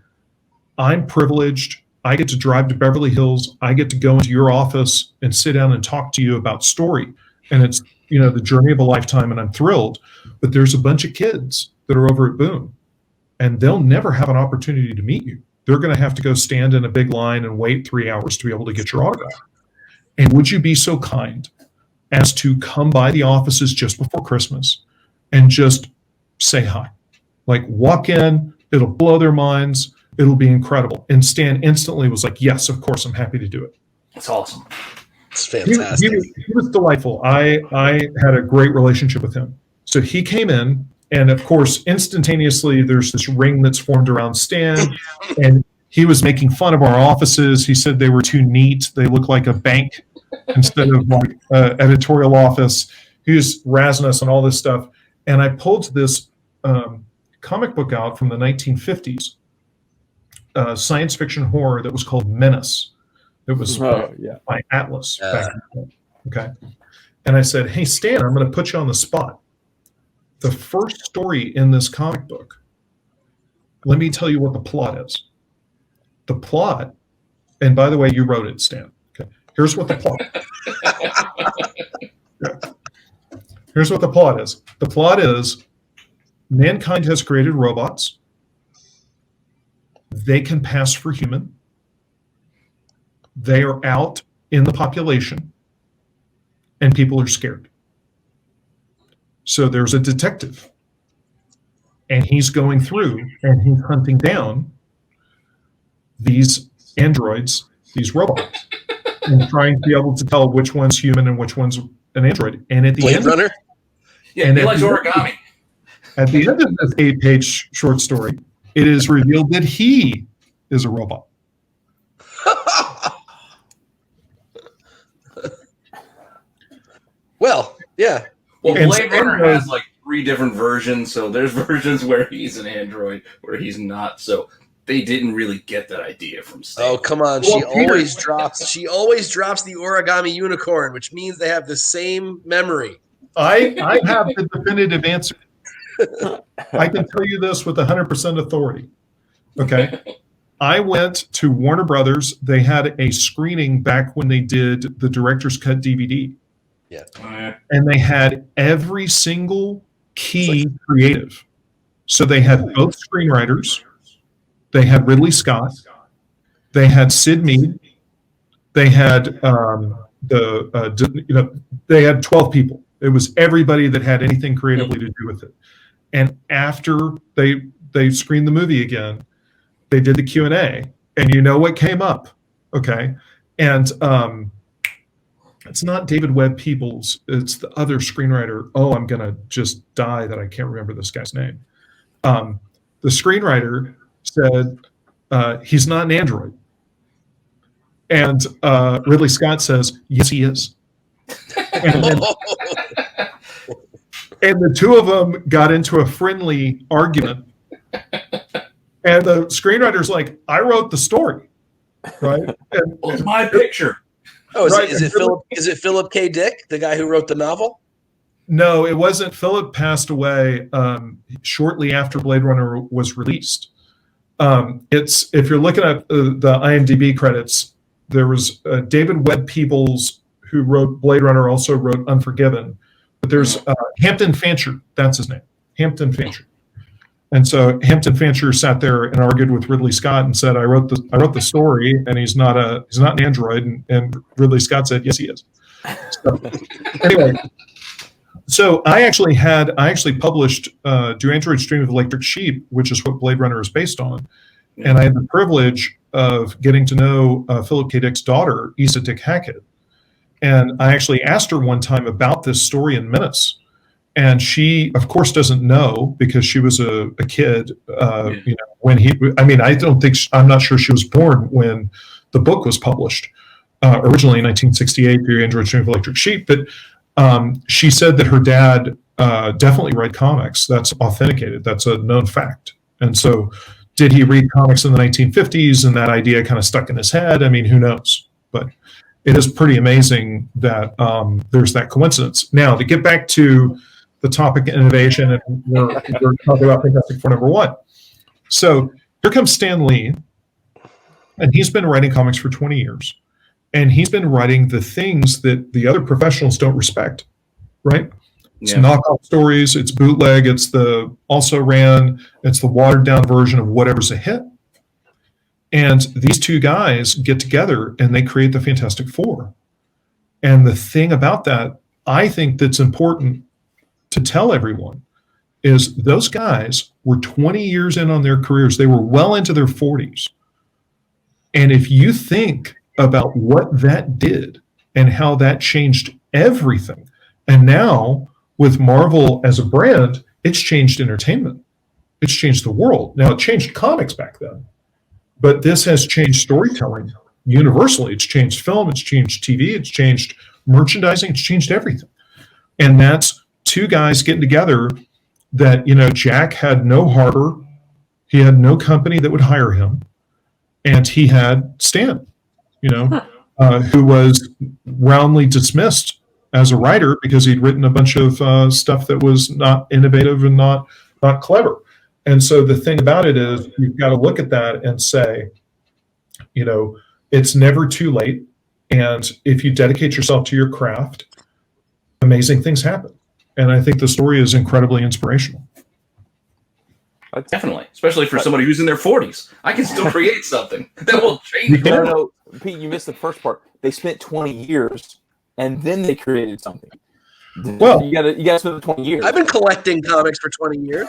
Speaker 2: I'm privileged. I get to drive to Beverly Hills. I get to go into your office and sit down and talk to you about story. And it's, the journey of a lifetime, and I'm thrilled. But there's a bunch of kids that are over at Boom, and they'll never have an opportunity to meet you. They're going to have to go stand in a big line and wait 3 hours to be able to get your autograph. And would you be so kind as to come by the offices just before Christmas and just say hi? Like, walk in, it'll blow their minds. It'll be incredible. And Stan instantly was like, yes, of course, I'm happy to do it.
Speaker 4: That's awesome.
Speaker 3: It's fantastic.
Speaker 2: He was delightful. I had a great relationship with him. So he came in, and of course, instantaneously, there's this ring that's formed around Stan, and he was making fun of our offices. He said they were too neat. They look like a bank instead of like an editorial office. He was razzing us on all this stuff. And I pulled this comic book out from the 1950s, science fiction horror that was called Menace. It was by Atlas back then. Okay. And I said, hey, Stan, I'm going to put you on the spot. The first story in this comic book let me tell you what the plot is. The plot, and by the way, you wrote it, Stan. Okay. Here's what the plot. Here's what the plot is. The plot is mankind has created robots. They can pass for human. They are out in the population, and people are scared. So there's a detective, and he's going through and he's hunting down these androids, these robots, and trying to be able to tell which one's human and which one's an android. And at the
Speaker 3: Blade
Speaker 2: end,
Speaker 3: Runner?
Speaker 4: Yeah, he likes origami.
Speaker 2: At the end of this 8-page short story, it is revealed that he is a robot.
Speaker 3: Well, yeah.
Speaker 4: Well,
Speaker 2: And
Speaker 4: Blade
Speaker 2: so
Speaker 4: Runner
Speaker 2: android-
Speaker 4: has like 3 different versions, so there's versions where he's an android, where he's not. So they didn't really get that idea from Stan.
Speaker 3: Oh, come on.
Speaker 2: Well,
Speaker 3: She always drops the origami unicorn, which means they have the same memory.
Speaker 2: I have the definitive answer. I can tell you this with 100% authority. Okay. I went to Warner Brothers. They had a screening back when they did the director's cut DVD.
Speaker 3: Yeah.
Speaker 4: Oh, yeah.
Speaker 2: And they had every single key creative. So they had both screenwriters. They had Ridley Scott. They had Sid Mead. They had they had 12 people. It was everybody that had anything creatively to do with it. And after they screened the movie again, they did the Q&A, and you know what came up, okay? And it's not David Webb Peoples, it's the other screenwriter. Oh, I'm gonna just die that I can't remember this guy's name. The screenwriter said he's not an android, and Ridley Scott says yes, he is. And the two of them got into a friendly argument. And the screenwriter's like, I wrote the story, right? And,
Speaker 4: Well, it's my picture.
Speaker 3: Oh,
Speaker 2: Right.
Speaker 3: is it Philip K. Dick, the guy who wrote the novel?
Speaker 2: no, it wasn't. Philip passed away shortly after Blade Runner was released. It's if you're looking at the IMDb credits, there was David Webb Peoples, who wrote Blade Runner, also wrote Unforgiven. But there's Hampton Fancher, that's his name, Hampton Fancher. And so Hampton Fancher sat there and argued with Ridley Scott and said, "I wrote the story, and he's not an android." And Ridley Scott said, "Yes, he is." So, anyway, so I actually published "Do Androids Dream of Electric Sheep," which is what Blade Runner is based on, and I had the privilege of getting to know Philip K. Dick's daughter, Issa Dick Hackett, and I actually asked her one time about this story in minutes. And she, of course, doesn't know because she was a kid. When I'm not sure she was born when the book was published, originally in 1968, "Do Androids Dream of Electric Sheep." But she said that her dad definitely read comics. That's authenticated. That's a known fact. And so, did he read comics in the 1950s and that idea kind of stuck in his head? I mean, who knows? But it is pretty amazing that there's that coincidence. Now, to get back to the topic of innovation, and we're talking about Fantastic Four #1. So here comes Stan Lee, and he's been writing comics for 20 years, and he's been writing the things that the other professionals don't respect, right? It's knockoff stories, it's bootleg, it's the also ran, it's the watered down version of whatever's a hit. And these two guys get together and they create the Fantastic Four. And the thing about that, I think that's important to tell everyone, is those guys were 20 years in on their careers. They were well into their 40s. And if you think about what that did and how that changed everything, and now with Marvel as a brand, it's changed entertainment. It's changed the world. Now, it changed comics back then, but this has changed storytelling universally. It's changed film, it's changed TV, it's changed merchandising, it's changed everything. And that's two guys getting together that, Jack had no harbor, he had no company that would hire him, and he had Stan, who was roundly dismissed as a writer because he'd written a bunch of stuff that was not innovative and not clever. And so the thing about it is you've got to look at that and say, it's never too late. And if you dedicate yourself to your craft, amazing things happen. And I think the story is incredibly inspirational.
Speaker 4: Definitely, especially for somebody who's in their 40s. I can still create something that will change.
Speaker 1: No, Pete, you missed the first part. They spent 20 years and then they created something.
Speaker 2: Well,
Speaker 1: you gotta spend the 20 years.
Speaker 3: I've been collecting comics for 20 years.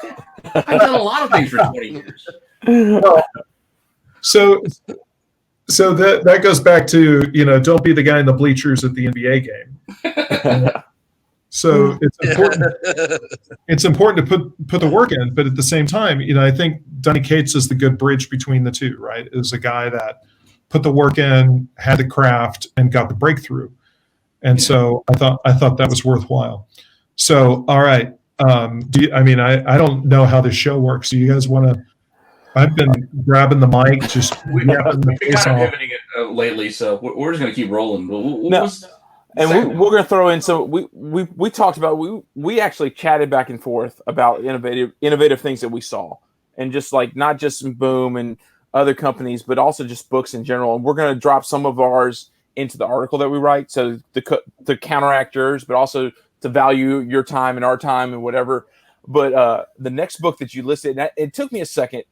Speaker 4: I've done a lot of things for 20 years.
Speaker 2: Well, so that goes back to, don't be the guy in the bleachers at the NBA game. So it's important to put the work in, but at the same time, I think Donny Cates is the good bridge between the two, right? Is a guy that put the work in, had the craft, and got the breakthrough. And so I thought that was worthwhile. So, all right. I don't know how this show works. Do you guys want to? I've been grabbing the mic, just
Speaker 4: we've been kind of pivoting it lately, so we're just going to keep rolling.
Speaker 1: And we're going to throw in some. We talked about we actually chatted back and forth about innovative things that we saw, and just like not just Boom and other companies, but also just books in general. And we're going to drop some of ours into the article that we write, so to counteract yours, but also to value your time and our time and whatever. But the next book that you listed, and it took me a second.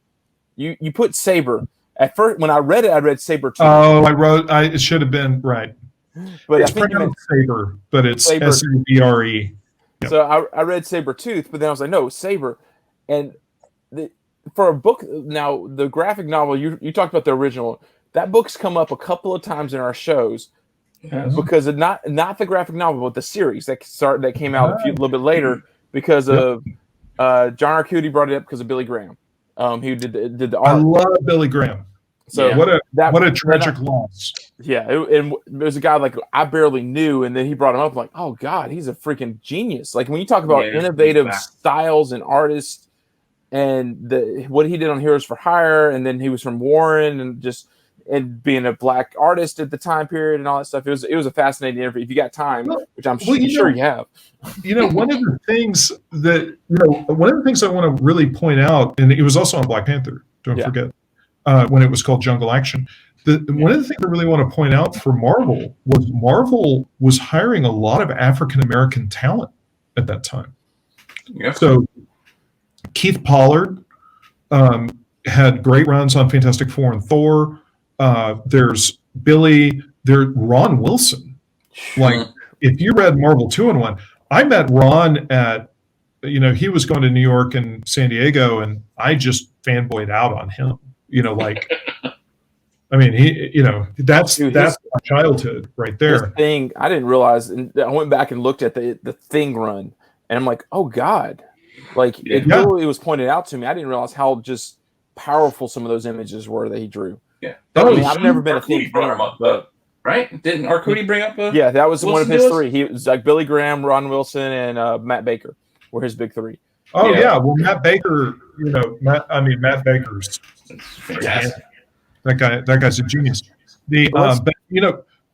Speaker 1: You put Saber at first. When I read it, I read Saber 2.
Speaker 2: Oh, it should have been right.
Speaker 1: But
Speaker 2: it's pronounced Saber, but it's S-A-B-R-E. Yep.
Speaker 1: So I read Sabretooth, but then I was like, no, Saber. And for a book, now the graphic novel, you talked about the original. That book's come up a couple of times in our shows because of not the graphic novel, but the series that came out a little bit later because of John Arcudi brought it up because of Billy Graham. He did the art.
Speaker 2: I love Billy Graham. So what a tragic loss.
Speaker 1: Yeah, it was a guy like I barely knew, and then he brought him up like, oh God, he's a freaking genius. Like when you talk about innovative styles and artists, and what he did on Heroes for Hire, and then he was from Warren, and being a black artist at the time period and all that stuff. It was a fascinating interview. If you got time, which I'm sure you have.
Speaker 2: One of the things I want to really point out, and it was also on Black Panther. Don't forget. When it was called Jungle Action. One of the things I really want to point out for Marvel was hiring a lot of African-American talent at that time.
Speaker 4: Yeah.
Speaker 2: So Keith Pollard had great runs on Fantastic Four and Thor. There's Billy. There's Ron Wilson. Like, if you read Marvel 2-in-1, I met Ron at, he was going to New York and San Diego, and I just fanboyed out on him. That's my childhood right there.
Speaker 1: Thing I didn't realize, and I went back and looked at the Thing run, and I'm like, oh God, like it really was pointed out to me. I didn't realize how just powerful some of those images were that he drew.
Speaker 4: Yeah,
Speaker 1: I've never been a Thing
Speaker 4: fan, but right? Didn't Arcudi bring up?
Speaker 1: Yeah, that was one of his three. He was like Billy Graham, Ron Wilson, and Matt Baker were his big three.
Speaker 2: Oh yeah, well Matt Baker, Matt Baker's fantastic. That guy's a genius. But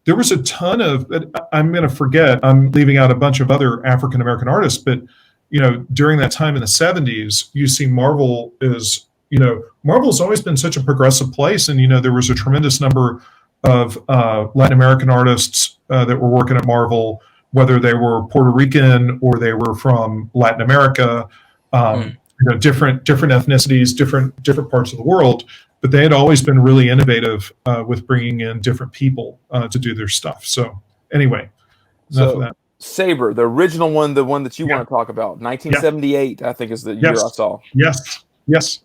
Speaker 2: there was a ton of. I'm going to forget. I'm leaving out a bunch of other African American artists, but during that time in the '70s, you see Marvel is. Marvel's always been such a progressive place, and there was a tremendous number of Latin American artists that were working at Marvel, whether they were Puerto Rican or they were from Latin America. Different ethnicities, different parts of the world, but they had always been really innovative with bringing in different people to do their stuff. So anyway, enough of that.
Speaker 1: Saber, the original one, the one that you want to talk about, 1978, I think is the year I saw.
Speaker 2: Yes.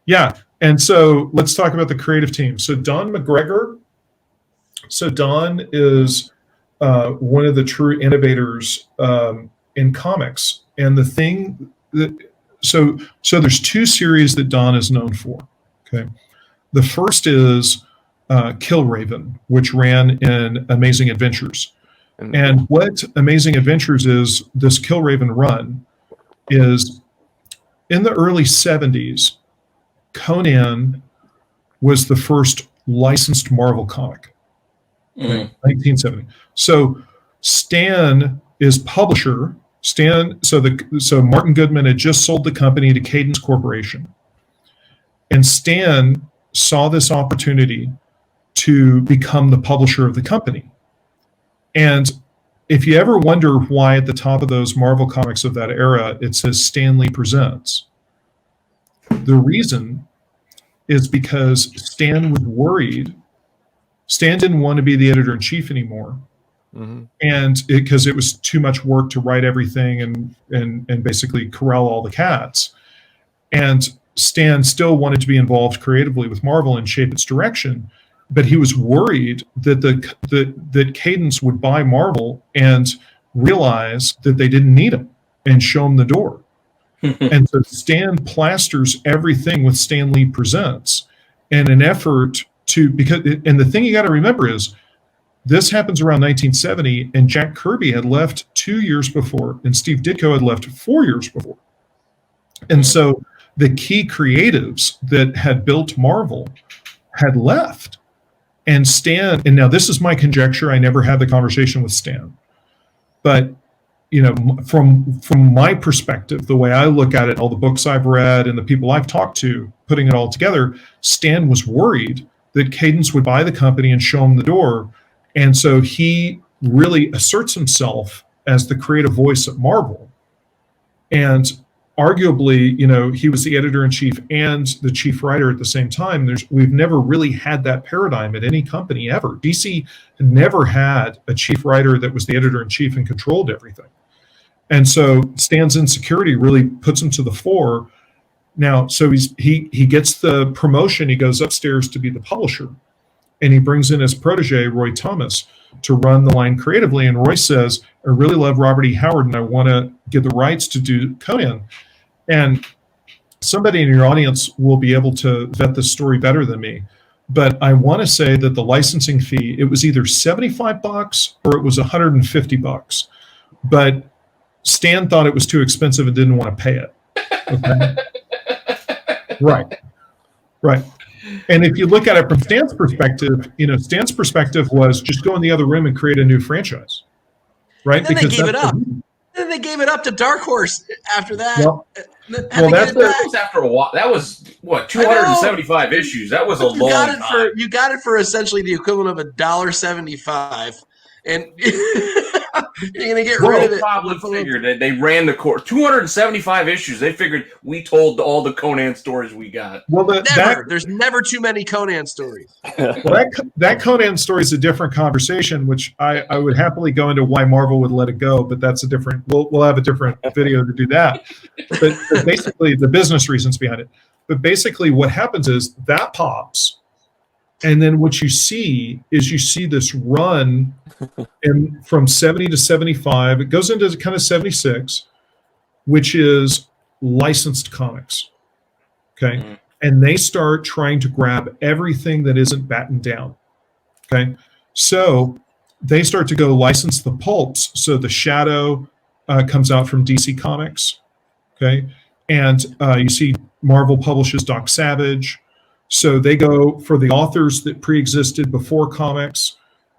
Speaker 2: Yeah. And so let's talk about the creative team. So Don McGregor. So Don is one of the true innovators in comics. And the thing that so there's two series that Don is known for. Okay. The first is Killraven, which ran in Amazing Adventures. And what Amazing Adventures is, this Killraven run is in the early 70s, Conan was the first licensed Marvel comic. 1970. So Stan is publisher. So Martin Goodman had just sold the company to Cadence Corporation. And Stan saw this opportunity to become the publisher of the company. And if you ever wonder why at the top of those Marvel comics of that era, it says Stan Lee Presents, the reason is because Stan was worried. Stan didn't want to be the editor-in-chief anymore.
Speaker 1: Mm-hmm.
Speaker 2: And because it was too much work to write everything and basically corral all the cats. And Stan still wanted to be involved creatively with Marvel and shape its direction, but he was worried that that Cadence would buy Marvel and realize that they didn't need him and show him the door. And so Stan plasters everything with Stan Lee Presents in an effort to, because, and the thing you got to remember is this happens around 1970, and Jack Kirby had left 2 years before, and Steve Ditko had left 4 years before. And so the key creatives that had built Marvel had left. And Stan, and now this is my conjecture, I never had the conversation with Stan, but you know, from my perspective, the way I look at it, all the books I've read and the people I've talked to, putting it all together, Stan was worried that Cadence would buy the company and show him the door. And so he really asserts himself as the creative voice at Marvel. And arguably, you know, he was the editor-in-chief and the chief writer at the same time. We've never really had that paradigm at any company ever. DC had never had a chief writer that was the editor-in-chief and controlled everything. And so Stan's insecurity really puts him to the fore. Now, so he gets the promotion. He goes upstairs to be the publisher, and he brings in his protege, Roy Thomas, to run the line creatively. And Roy says, I really love Robert E. Howard, and I want to get the rights to do Conan. And somebody in your audience will be able to vet this story better than me. But I want to say that the licensing fee, it was either $75 or it was $150. But Stan thought it was too expensive and didn't want to pay it. Okay? Right. And if you look at it from Stan's perspective, you know, Stan's perspective was just go in the other room and create a new franchise. Right?
Speaker 3: And then they gave it up. Then they gave it up to Dark Horse after that.
Speaker 2: Well, that
Speaker 4: was after a while. That was what, 275 issues. That was a long time.
Speaker 3: You got it for essentially the equivalent of $1.75, and you're gonna get rid of it.
Speaker 4: Probably figured they ran the course. 275 issues. They figured we told all the Conan stories we got.
Speaker 2: Well,
Speaker 3: there's never too many Conan stories.
Speaker 2: Well, that Conan story is a different conversation, which I would happily go into why Marvel would let it go, but that's a different. We'll have a different video to do that. But basically, the business reasons behind it. But basically, what happens is that pops. And then what you see is this run and from 70 to 75. It goes into kind of 76, which is licensed comics. Okay. Mm-hmm. And they start trying to grab everything that isn't battened down. Okay. So they start to go license the pulps. So the Shadow comes out from DC Comics. Okay. And you see Marvel publishes Doc Savage. So they go for the authors that pre-existed before comics,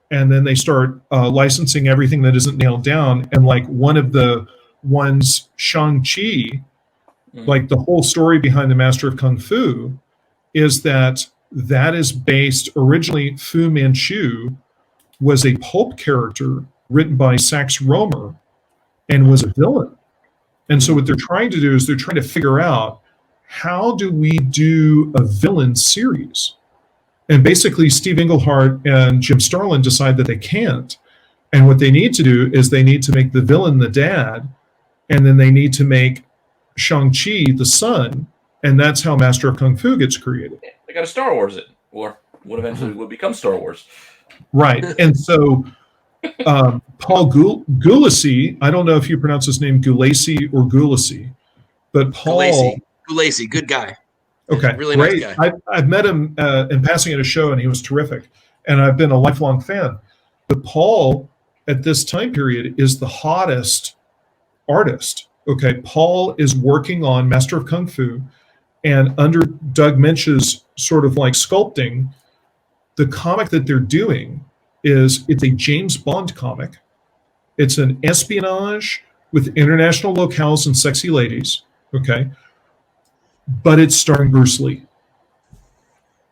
Speaker 2: and then they start licensing everything that isn't nailed down. And like one of the ones, Shang-Chi, like the whole story behind the Master of Kung Fu is that is based, originally Fu Manchu was a pulp character written by Sax Rohmer and was a villain. And so what they're trying to do is they're trying to figure out, how do we do a villain series? And basically, Steve Englehart and Jim Starlin decide that they can't. And what they need to do is they need to make the villain the dad, and then they need to make Shang-Chi the son, and that's how Master of Kung Fu gets created.
Speaker 4: They got to Star Wars it, or what eventually would become Star Wars.
Speaker 2: Right. And so Paul Gulacy, I don't know if you pronounce his name Gulacy or Gulacy, but Paul...
Speaker 3: Gulacy, good guy.
Speaker 2: Okay,
Speaker 3: really
Speaker 2: great.
Speaker 3: Nice guy.
Speaker 2: I've met him in passing at a show, and he was terrific. And I've been a lifelong fan. But Paul, at this time period, is the hottest artist. Okay, Paul is working on Master of Kung Fu, and under Doug Minch's sort of like sculpting, the comic that they're doing it's a James Bond comic. It's an espionage with international locales and sexy ladies. Okay. But it's starring Bruce Lee.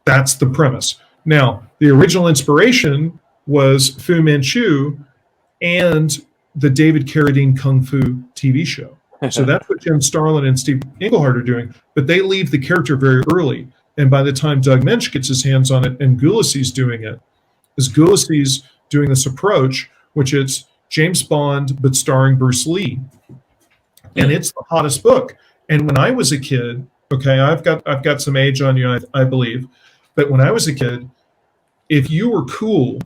Speaker 2: That's the premise. Now, the original inspiration was Fu Manchu and the David Carradine Kung Fu TV show. So that's what Jim Starlin and Steve Englehart are doing, but they leave the character very early. And by the time Doug Mensch gets his hands on it and Gulasi's doing it, is Gulasi's doing this approach, which is James Bond, but starring Bruce Lee. And it's the hottest book. And when I was a kid, okay, I've got some age on you, I believe, but when I was a kid, if you were cool,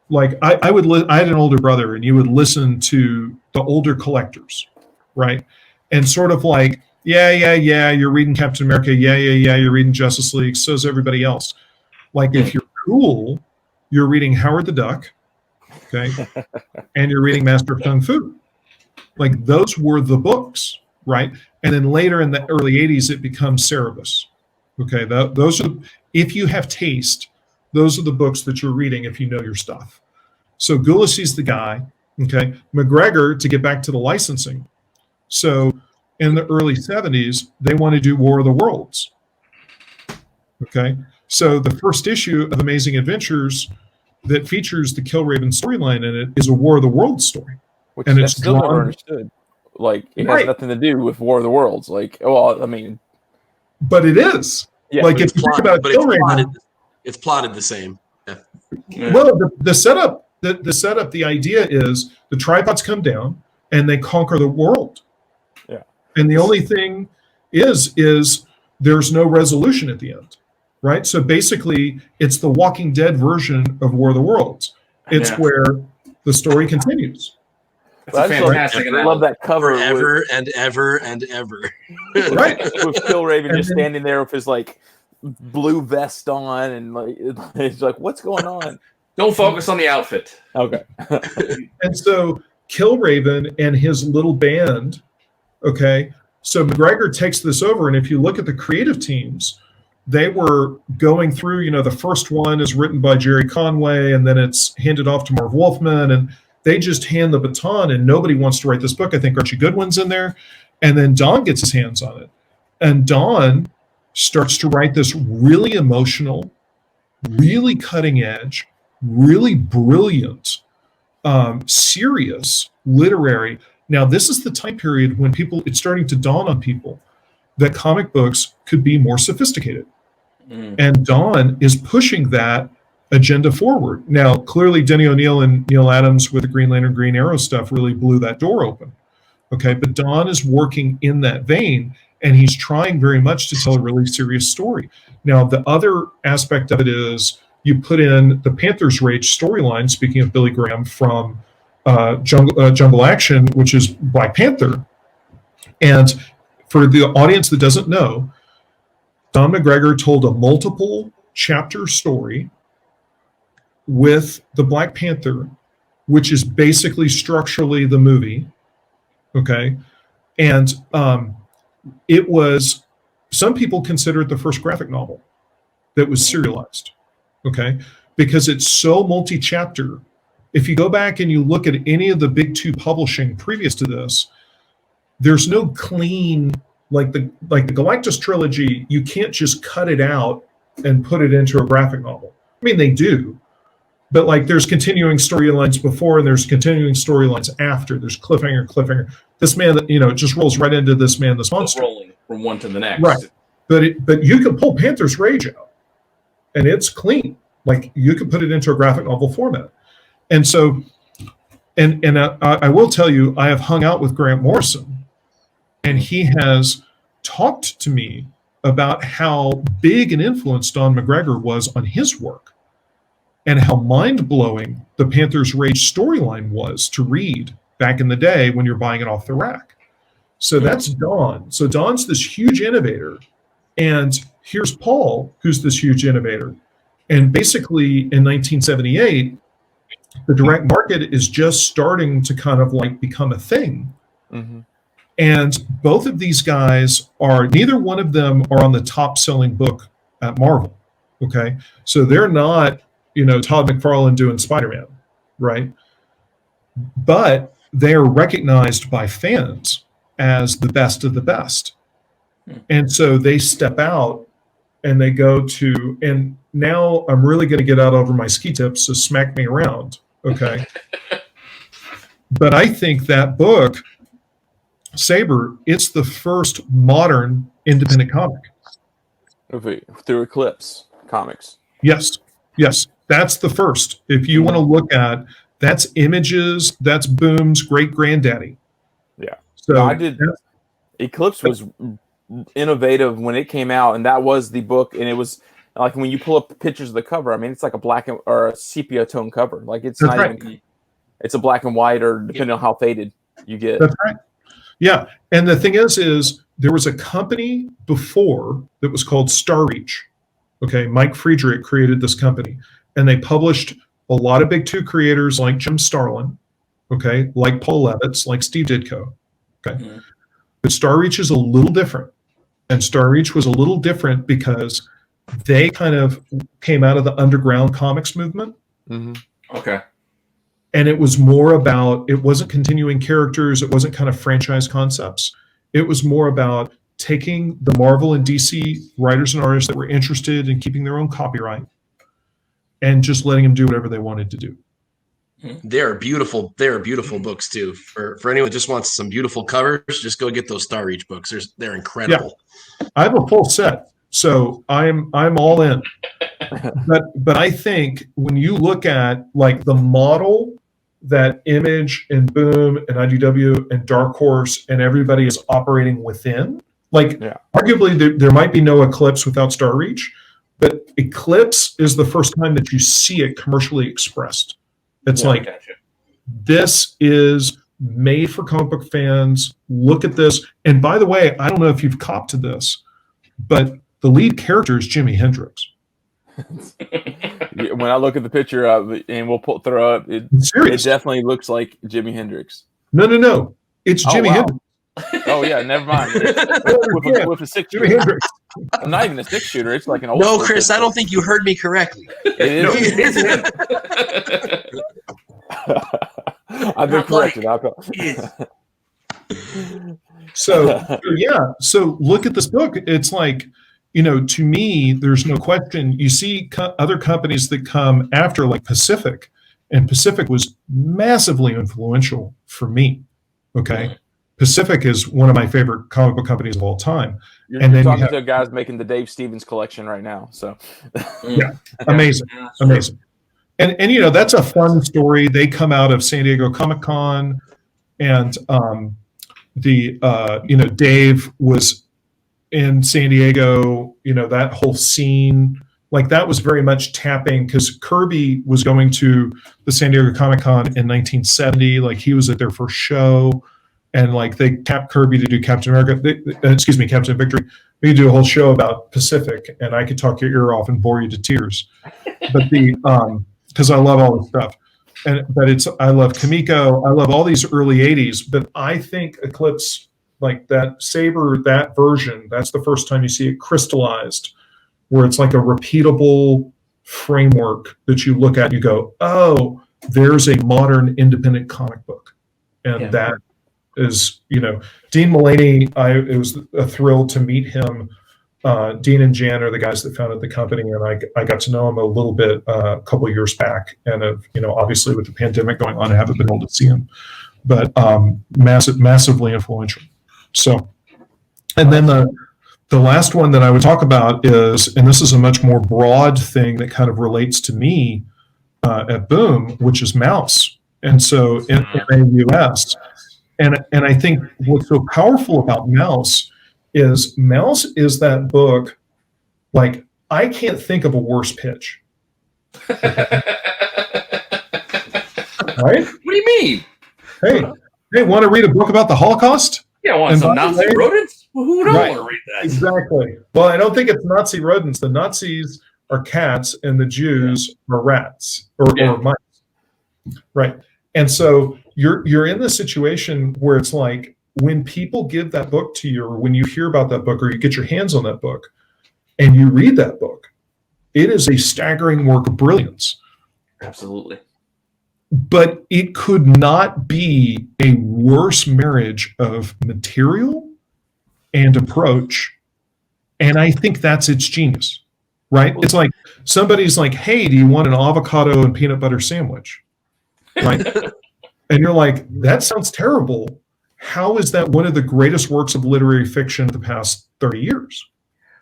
Speaker 2: like I had an older brother, and you would listen to the older collectors, right? And sort of like, yeah, you're reading Captain America, yeah, you're reading Justice League, so's everybody else. Like if you're cool, you're reading Howard the Duck, okay, and you're reading Master of Kung Fu. Like those were the books, right? And then later in the early 80s, it becomes Cerebus. Okay, those are, if you have taste, those are the books that you're reading if you know your stuff. So Gulasi's the guy, okay? McGregor, to get back to the licensing. So in the early 70s, they want to do War of the Worlds, okay? So the first issue of Amazing Adventures that features the Killraven storyline in it is a War of the Worlds story.
Speaker 1: Which
Speaker 2: and
Speaker 1: I
Speaker 2: it's
Speaker 1: still never understood. Like, it has nothing to do with War of the Worlds. Like, well, I mean...
Speaker 2: But it is.
Speaker 1: Yeah,
Speaker 2: like, if you think about Killraven...
Speaker 3: It's plotted the same. Yeah.
Speaker 2: Well, the setup, the idea is the tripods come down and they conquer the world.
Speaker 1: Yeah.
Speaker 2: And the only thing is there's no resolution at the end, right? So basically, it's the Walking Dead version of War of the Worlds. It's where the story continues.
Speaker 4: That's fantastic.
Speaker 1: I love that cover.
Speaker 3: Forever and ever and ever.
Speaker 2: Right.
Speaker 1: With Killraven just standing there with his, like, blue vest on, and like it's like, what's going on?
Speaker 4: Don't focus on the outfit.
Speaker 1: Okay.
Speaker 2: And so Killraven and his little band, okay, so McGregor takes this over, and if you look at the creative teams, they were going through, you know, the first one is written by Jerry Conway, and then it's handed off to Marv Wolfman, and they just hand the baton, and nobody wants to write this book. I think Archie Goodwin's in there, and then Don gets his hands on it, and Don starts to write this really emotional, really cutting edge, really brilliant, serious, literary. Now, this is the time period when it's starting to dawn on people that comic books could be more sophisticated. And Don is pushing that agenda forward. Now, clearly, Denny O'Neil and Neil Adams with the Green Lantern, Green Arrow stuff really blew that door open. Okay, but Don is working in that vein, and he's trying very much to tell a really serious story. Now, the other aspect of it is you put in the Panther's Rage storyline, speaking of Billy Graham, from Jungle Action, which is Black Panther. And for the audience that doesn't know, Don McGregor told a multiple chapter story with the Black Panther, which is basically structurally the movie. Okay. And it was, some people consider it the first graphic novel that was serialized, okay? Because it's so multi-chapter. If you go back and you look at any of the big two publishing previous to this, there's no clean, like the Galactus trilogy, you can't just cut it out and put it into a graphic novel. I mean, they do, but like there's continuing storylines before and there's continuing storylines after. There's cliffhanger. This man, that, you know, it just rolls right into this man, this monster.
Speaker 4: Rolling from one to the next.
Speaker 2: Right. But you can pull Panther's Rage out, and it's clean. Like you can put it into a graphic novel format. And so, and I will tell you, I have hung out with Grant Morrison, and he has talked to me about how big an influence Don McGregor was on his work, and how mind-blowing the Panther's Rage storyline was to read back in the day when you're buying it off the rack. So that's Don. So Don's this huge innovator. And here's Paul, who's this huge innovator. And basically in 1978, the direct market is just starting to kind of like become a thing. Mm-hmm. And both of these guys neither one of them are on the top selling book at Marvel. Okay. So they're not, you know, Todd McFarlane doing Spider-Man, right? But they are recognized by fans as the best of the best. And so they step out and they go to, and now I'm really going to get out over my ski tips, so smack me around, okay? But I think that book, Saber, it's the first modern independent comic.
Speaker 1: Through Eclipse Comics.
Speaker 2: Yes, that's the first. If you want to look at, that's Images, that's Boom's great granddaddy.
Speaker 1: Yeah.
Speaker 2: So
Speaker 1: No, I did. Eclipse was innovative when it came out, and that was the book. And it was like when you pull up pictures of the cover. I mean, it's like a black or a sepia tone cover. Like it's
Speaker 2: That's
Speaker 1: not
Speaker 2: right.
Speaker 1: even. It's a black and white, or depending on how faded you get.
Speaker 2: That's right. Yeah, and the thing is there was a company before that was called Starreach. Okay, Mike Friedrich created this company, and they published a lot of Big Two creators like Jim Starlin, okay, like Paul Levitz, like Steve Ditko. Okay, but Starreach is a little different, and Starreach was a little different because they kind of came out of the underground comics movement.
Speaker 4: Okay.
Speaker 2: And it was more about, it wasn't continuing characters, it wasn't kind of franchise concepts. It was more about taking the Marvel and DC writers and artists that were interested in keeping their own copyright and just letting them do whatever they wanted to do.
Speaker 3: They're beautiful books too. For anyone who just wants some beautiful covers, just go get those Starreach books. They're incredible.
Speaker 2: Yeah. I have a full set, so I'm all in. But I think when you look at like the model that Image and Boom and IDW and Dark Horse and everybody is operating within, like arguably there might be no Eclipse without Starreach, but Eclipse is the first time that you see it commercially expressed. It's this is made for comic book fans. Look at this. And by the way, I don't know if you've copped to this, but the lead character is Jimi Hendrix.
Speaker 1: When I look at the picture of it, and we'll throw up, it definitely looks like Jimi Hendrix.
Speaker 2: No. It's Jimi Hendrix.
Speaker 1: Oh yeah, never mind. With a 6-shooter. I'm not even a 6-shooter. It's like an old.
Speaker 3: No, Chris, I don't think you heard me correctly.
Speaker 1: It is. I've been corrected.
Speaker 2: So look at this book. It's like, to me, there's no question. You see other companies that come after, like Pacific, and Pacific was massively influential for me. Okay. Pacific is one of my favorite comic book companies of all time.
Speaker 1: You're talking to guys making the Dave Stevens collection right now. So
Speaker 2: amazing. And that's a fun story. They come out of San Diego Comic-Con, and Dave was in San Diego, that whole scene, like that was very much tapping, because Kirby was going to the San Diego Comic-Con in 1970. Like he was at their first show, and like they tapped Kirby to do Captain Victory. We could do a whole show about Pacific, and I could talk your ear off and bore you to tears. But because I love all this stuff. I love Kamiko. I love all these early 80s, but I think Eclipse, like that Saber, that version, that's the first time you see it crystallized, where it's like a repeatable framework that you look at, you go, oh, there's a modern independent comic book. And that is, Dean Mulaney, it was a thrill to meet him. Dean and Jan are the guys that founded the company, and I got to know him a little bit a couple of years back. And obviously with the pandemic going on, I haven't been able to see him, but massively influential. So, and then the last one that I would talk about is, and this is a much more broad thing that kind of relates to me at Boom, which is Mouse. And so in MAUS, and I think what's so powerful about Mouse is that book, like, I can't think of a worse pitch. Right?
Speaker 4: What do you mean?
Speaker 2: Hey, want to read a book about the Holocaust?
Speaker 4: Yeah, want some Nazi rodents? Well, who don't want to read that?
Speaker 2: Exactly. Well, I don't think it's Nazi rodents. The Nazis are cats, and the Jews are rats or mice. Right. And so you're in this situation where it's like, when people give that book to you, or when you hear about that book, or you get your hands on that book and you read that book, it is a staggering work of brilliance.
Speaker 4: Absolutely.
Speaker 2: But it could not be a worse marriage of material and approach And I think that's its genius, right? It's like somebody's like, hey, do you want an avocado and peanut butter sandwich? Right? And you're like, that sounds terrible. How is that one of the greatest works of literary fiction of the past 30 years?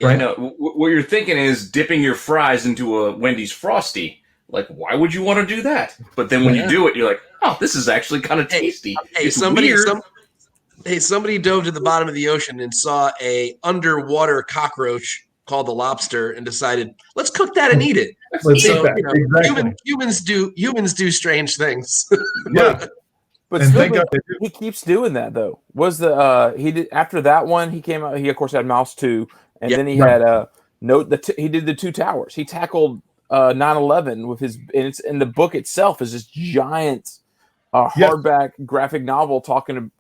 Speaker 2: Right?
Speaker 4: No, what you're thinking is dipping your fries into a Wendy's Frosty. Like, why would you want to do that? But then when you do it, you're like, oh, this is actually kind of tasty.
Speaker 3: Hey,
Speaker 4: it's
Speaker 3: somebody,
Speaker 4: weird.
Speaker 3: somebody dove to the bottom of the ocean and saw a underwater cockroach called the lobster and decided, let's cook that and eat it.
Speaker 2: Let's
Speaker 3: So,
Speaker 2: eat that.
Speaker 3: you know,
Speaker 2: Exactly.
Speaker 3: humans do strange things.
Speaker 2: Yeah.
Speaker 1: But
Speaker 2: And thank
Speaker 1: Spielberg,
Speaker 2: God they do.
Speaker 1: he keeps doing that though. Was the he did after that one? He came out. He of course had Mouse 2, and
Speaker 3: Yeah.
Speaker 1: then he had he did the Two Towers. He tackled 9/11 with his, and it's in the book itself is this giant hardback graphic novel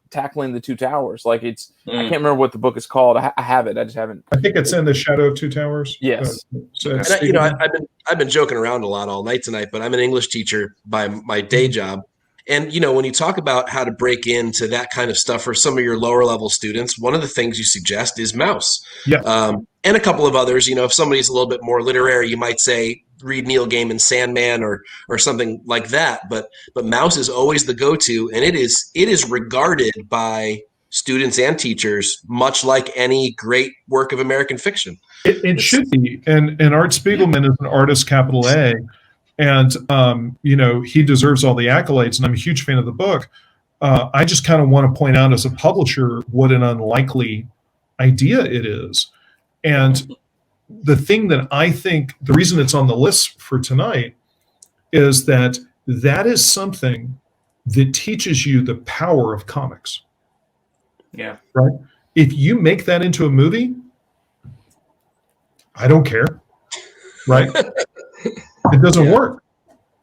Speaker 1: tackling the Two Towers. Like I can't remember what the book is called. I have it. I just haven't.
Speaker 2: I think it's in the Shadow of Two Towers.
Speaker 1: Yes.
Speaker 3: And I've been joking around a lot all night tonight, but I'm an English teacher by my day job. And, when you talk about how to break into that kind of stuff for some of your lower level students, one of the things you suggest is Mouse.
Speaker 2: Yeah.
Speaker 3: And a couple of others. If somebody's a little bit more literary, you might say read Neil Gaiman's Sandman or something like that. But Mouse is always the go-to, and it is regarded by students and teachers much like any great work of American fiction.
Speaker 2: It should be. And Art Spiegelman is an artist, capital A. And, he deserves all the accolades, and I'm a huge fan of the book. I just kind of want to point out as a publisher what an unlikely idea it is. And the thing that I think, the reason it's on the list for tonight is that is something that teaches you the power of comics.
Speaker 4: Yeah.
Speaker 2: Right? If you make that into a movie, I don't care. Right? It doesn't work,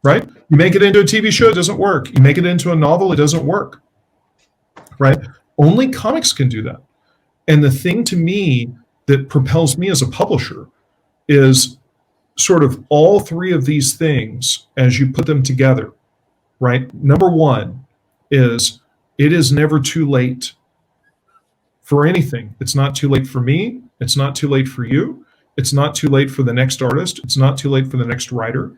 Speaker 2: right? You make it into a TV show, it doesn't work. You make it into a novel, it doesn't work, right? Only comics can do that. And the thing to me that propels me as a publisher is sort of all three of these things as you put them together, right? Number one is it is never too late for anything. It's not too late for me. It's not too late for you. It's not too late for the next artist. It's not too late for the next writer.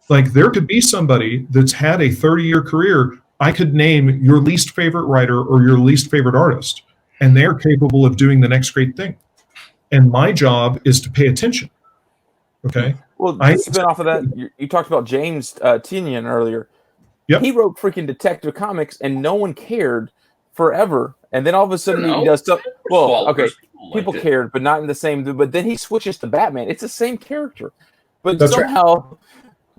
Speaker 2: Like there could be somebody that's had a 30-year career. I could name your least favorite writer or your least favorite artist, and they're capable of doing the next great thing. And my job is to pay attention. Okay.
Speaker 1: Well, to spin off of that, you talked about James Tynion earlier.
Speaker 2: Yep.
Speaker 1: He wrote freaking Detective Comics, and no one cared forever. And then all of a sudden he does stuff. Well, okay, people cared, but not in the same. But then he switches to Batman. It's the same character, but
Speaker 2: That's
Speaker 1: somehow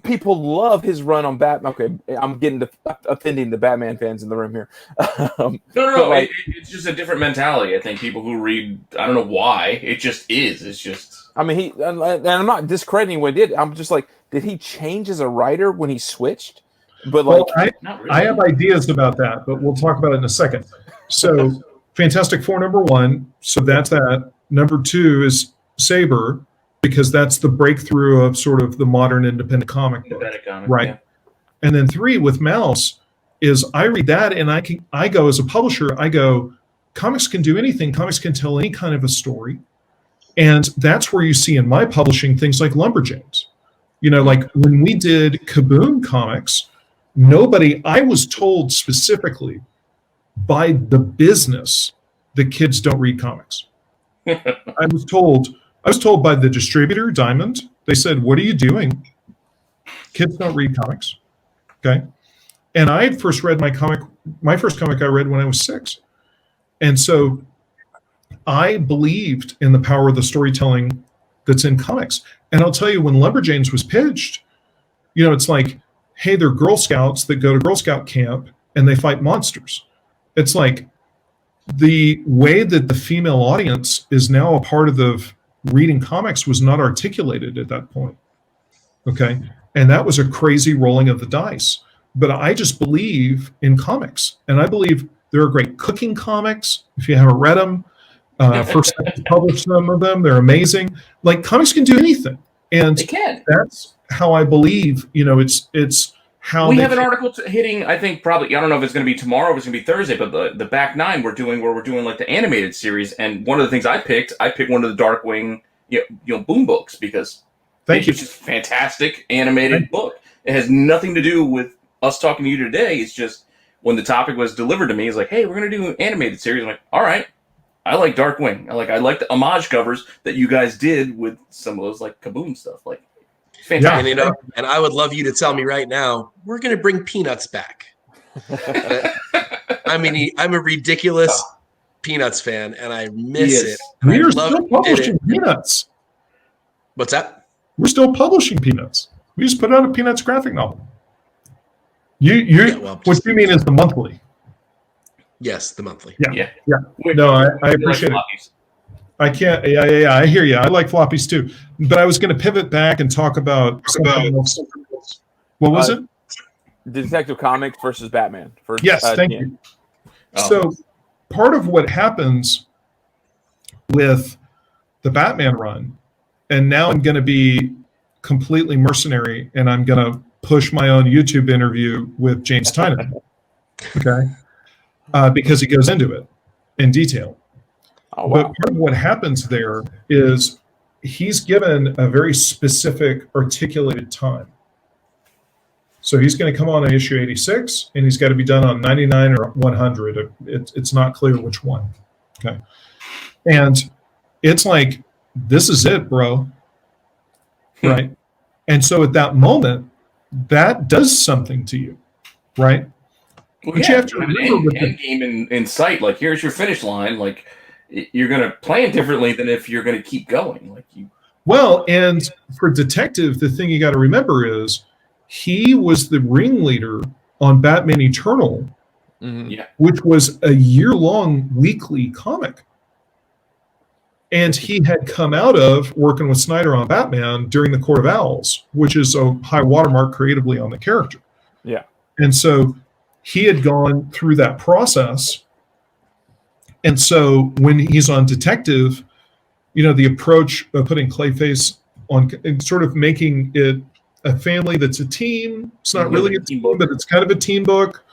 Speaker 1: people love his run on Batman. Okay, I'm getting offending the Batman fans in the room here.
Speaker 4: No. Like, it's just a different mentality. I think people who read, I don't know why. It just is. It's just.
Speaker 1: I mean, and I'm not discrediting what he did. I'm just like, did he change as a writer when he switched? But like,
Speaker 2: I have ideas about that, but we'll talk about it in a second. So, Fantastic Four #1. So that's that. Number 2 is Saber, because that's the breakthrough of sort of the modern independent comic book, right? Yeah. And then 3 with Mouse is I read that and I go as a publisher, I go, comics can do anything. Comics can tell any kind of a story. And that's where you see in my publishing things like Lumberjanes. Like when we did Kaboom Comics, I was told specifically by the business that kids don't read comics. I was told by the distributor, Diamond, they said, what are you doing? Kids don't read comics. Okay. And I had first read my first comic I read when I was 6. And so I believed in the power of the storytelling that's in comics. And I'll tell you, when Lumberjanes was pitched, it's like, hey, they're Girl Scouts that go to Girl Scout camp and they fight monsters. It's like the way that the female audience is now a part of the reading comics was not articulated at that point. Okay. And that was a crazy rolling of the dice. But I just believe in comics. And I believe there are great cooking comics. If you haven't read them, First published some of them. They're amazing. Like comics can do anything. And
Speaker 4: they can.
Speaker 2: That's how I believe, it's how
Speaker 4: we
Speaker 2: they
Speaker 4: have an article hitting. I think probably I don't know if it's going to be tomorrow or if it's going to be Thursday, but the back nine we're doing like the animated series, and one of the things I picked one of the Darkwing boom books because
Speaker 2: Thank you.
Speaker 4: it's just a fantastic animated book. It has nothing to do with us talking to you today. It's just when the topic was delivered to me, it's like, hey, we're going to do an animated series. I'm like, all right. I like Darkwing. I like the homage covers that you guys did with some of those like Kaboom stuff. Like, fantastic.
Speaker 3: And, and I would love you to tell me right now, we're going to bring Peanuts back. I mean, I'm a ridiculous Peanuts fan, and I miss it.
Speaker 2: We are still publishing Peanuts.
Speaker 3: What's that?
Speaker 2: We're still publishing Peanuts. We just put out a Peanuts graphic novel. What you mean is the monthly?
Speaker 3: Yes, the monthly.
Speaker 2: Yeah. No, I appreciate it. I can't. Yeah. I hear you. I like floppies too. But I was going to pivot back and talk about something else. What was it?
Speaker 1: Detective Comics versus Batman.
Speaker 2: Yes, thank you. So part of what happens with the Batman run, and now I'm going to be completely mercenary, and I'm going to push my own YouTube interview with James Tynion. Okay. Because he goes into it in detail.
Speaker 1: Oh, wow.
Speaker 2: But part of what happens there is he's given a very specific articulated time. So he's going to come on issue 86, and he's got to be done on 99 or 100. It's not clear which one. Okay. And it's like, this is it, bro. Right? And so at that moment, that does something to you, right?
Speaker 4: Well, you have to remember an end game in sight. Like, here's your finish line. Like, you're going to plan differently than if you're going to keep going.
Speaker 2: Well, and for Detective, the thing you got to remember is he was the ringleader on Batman Eternal, which was a year-long weekly comic. And he had come out of working with Snyder on Batman during the Court of Owls, which is a high watermark creatively on the character.
Speaker 1: Yeah.
Speaker 2: And so he had gone through that process. And so when he's on Detective, the approach of putting Clayface on and sort of making it a family that's a team. It's not really a team, but it's kind of a team book,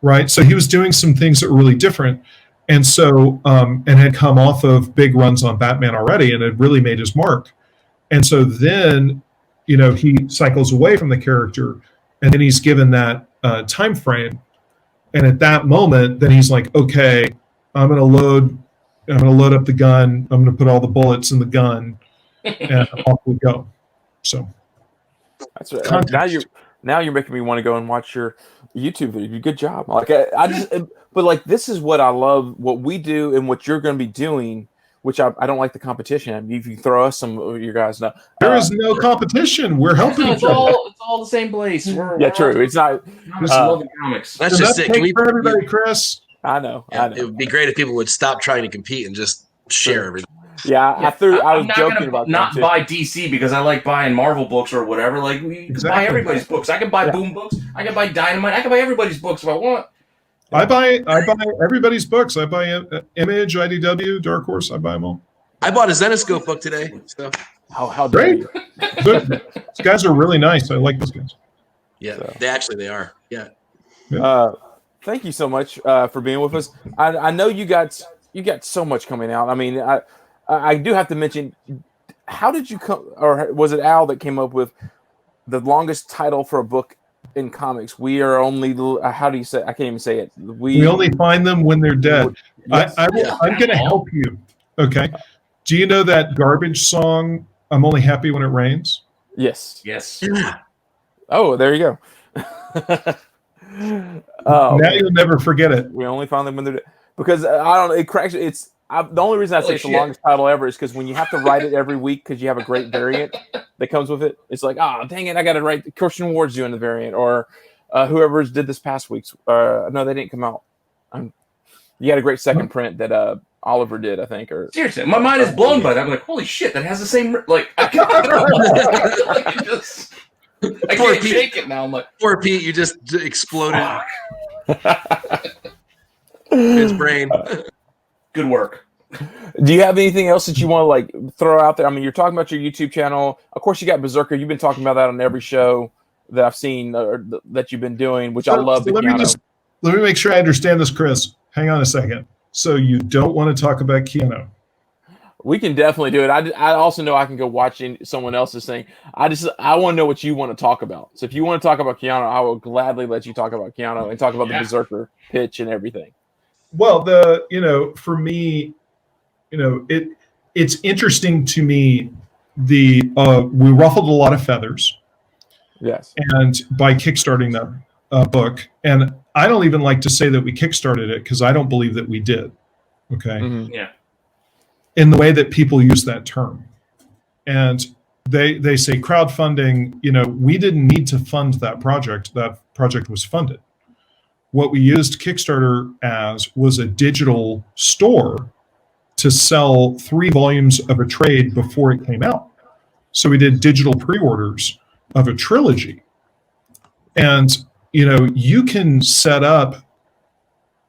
Speaker 2: right? So he was doing some things that were really different. And so, and had come off of big runs on Batman already and had really made his mark. And so then, he cycles away from the character, and then he's given that time frame. And at that moment, then he's like, okay, I'm going to load up the gun. I'm going to put all the bullets in the gun, and off we go. So
Speaker 1: that's right. Now you're making me want to go and watch your YouTube video. Good job. But this is what I love, what we do and what you're going to be doing, which I don't like the competition. If you throw us some of your guys know.
Speaker 2: There is no competition. We're helping each other.
Speaker 4: It's all the same place.
Speaker 1: True. It's not.
Speaker 4: Loving comics.
Speaker 3: That's just it.
Speaker 2: Can we for everybody, Chris?
Speaker 1: I know.
Speaker 3: It would be great if people would stop trying to compete and just share everything.
Speaker 1: Yeah, I was joking about
Speaker 4: not buy DC because I like buying Marvel books or whatever. Like, we can buy everybody's books. I can buy Boom books. I can buy Dynamite. I can buy everybody's books if I want.
Speaker 2: I buy everybody's books. I buy Image, IDW, Dark Horse. I buy them all.
Speaker 3: I bought a Zenoscope book today. So
Speaker 1: how
Speaker 2: great! These guys are really nice. I like these guys.
Speaker 3: Yeah,
Speaker 1: so.
Speaker 3: they are. Yeah.
Speaker 1: Thank you so much for being with us. I know you got so much coming out. I mean, I do have to mention, how did you come, or was it Al that came up with the longest title for a book in comics? We are only, how do you say, I can't even say it.
Speaker 2: We only find them when they're dead.
Speaker 1: Yes.
Speaker 2: I'm going to help you. Okay. Do you know that garbage song, I'm Only Happy When It Rains?
Speaker 1: Yes.
Speaker 3: Yeah.
Speaker 1: Oh, there you go.
Speaker 2: Now you'll never forget it.
Speaker 1: We only find them when they're dead. Because it cracks. The only reason I say it's the longest title ever is because when you have to write it every week because you have a great variant that comes with it, it's like, dang it, I got to write. Christian Ward's doing the variant, or whoever's did this past week's. No, they didn't come out. You had a great second print that Oliver did, I think. Or
Speaker 4: seriously, my mind is blown by that. I'm like, holy shit, that has the same I can't shake it now. I'm like,
Speaker 3: poor Pete, you just exploded his brain.
Speaker 4: Good work.
Speaker 1: Do you have anything else that you want to throw out there? I mean, you're talking about your YouTube channel. Of course, you got Berserker. You've been talking about that on every show. that I've seen that you've been doing, which I love.
Speaker 2: So let me make sure I understand this, Chris. Hang on a second. So you don't want to talk about Keanu?
Speaker 1: We can definitely do it. I also know I can go watching someone else's thing. I want to know what you want to talk about. So if you want to talk about Keanu, I will gladly let you talk about Keanu and talk about the Berserker pitch and everything.
Speaker 2: Well, for me, it's interesting to me. We ruffled a lot of feathers.
Speaker 1: Yes.
Speaker 2: And by kickstarting that book, and I don't even like to say that we kickstarted it because I don't believe that we did. Okay.
Speaker 1: Mm-hmm.
Speaker 4: Yeah.
Speaker 2: In the way that people use that term. And they say crowdfunding, we didn't need to fund that project. That project was funded. What we used Kickstarter as was a digital store to sell 3 volumes of a trade before it came out. So we did digital pre-orders of a trilogy. And, you can set up,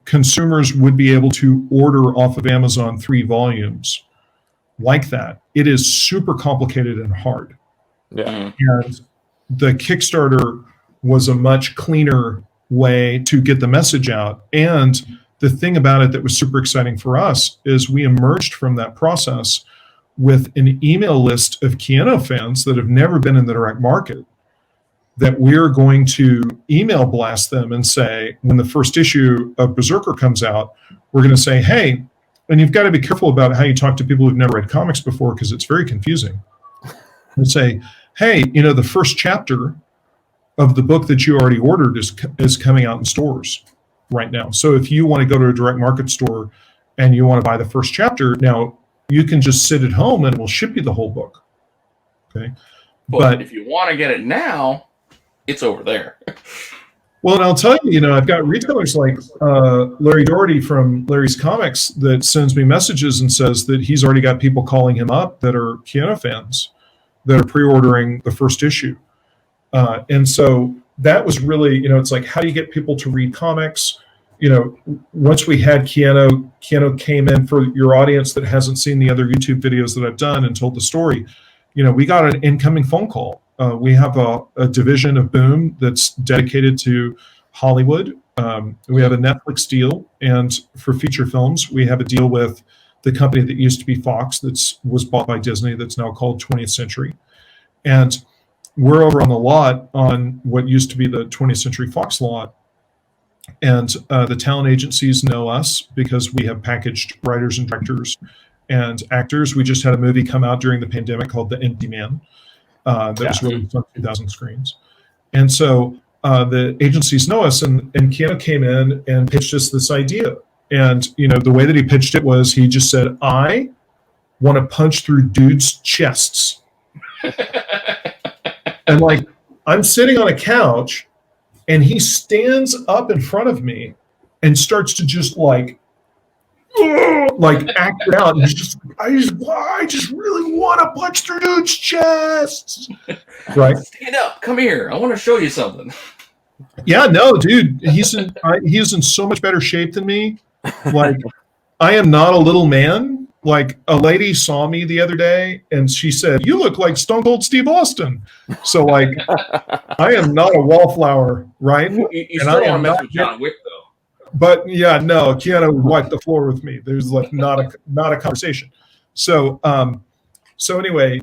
Speaker 2: consumers would be able to order off of Amazon 3 volumes like that. It is super complicated and hard.
Speaker 1: Yeah.
Speaker 2: And the Kickstarter was a much cleaner way to get the message out. And the thing about it that was super exciting for us is we emerged from that process with an email list of Keanu fans that have never been in the direct market, that we're going to email blast them and say, when the first issue of Berserker comes out, we're going to say, hey, and you've got to be careful about how you talk to people who've never read comics before because it's very confusing. And say, hey, the first chapter of the book that you already ordered is coming out in stores right now. So if you want to go to a direct market store and you want to buy the first chapter, now you can just sit at home and we'll ship you the whole book. Okay.
Speaker 4: But if you want to get it now, it's over there.
Speaker 2: Well, and I'll tell you, I've got retailers like Larry Doherty from Larry's Comics that sends me messages and says that he's already got people calling him up that are Keanu fans that are pre-ordering the first issue. And so that was really, it's like, how do you get people to read comics? Once we had Keanu came in. For your audience that hasn't seen the other YouTube videos that I've done and told the story, we got an incoming phone call. We have a division of Boom that's dedicated to Hollywood. We have a Netflix deal, and for feature films, we have a deal with the company that used to be Fox that was bought by Disney that's now called 20th Century. And we're over on the lot on what used to be the 20th Century Fox lot. And the talent agencies know us because we have packaged writers and directors and actors. We just had a movie come out during the pandemic called The Empty Man. That was released on 2,000 screens. And so the agencies know us, and Keanu came in and pitched us this idea. And, the way that he pitched it was he just said, I want to punch through dudes' chests. And I'm sitting on a couch and he stands up in front of me and starts to just act it out. And he's just, I just really want to punch through dudes' chests. Right?
Speaker 4: Stand up. Come here. I want to show you something.
Speaker 2: Yeah, no, dude. He's in so much better shape than me. I am not a little man. A lady saw me the other day and she said, you look like Stone Cold Steve Austin. So I am not a wallflower, right?
Speaker 4: You still want to mess with John Wick though.
Speaker 2: But yeah, no, Keanu wiped the floor with me. There's not a conversation. So anyway,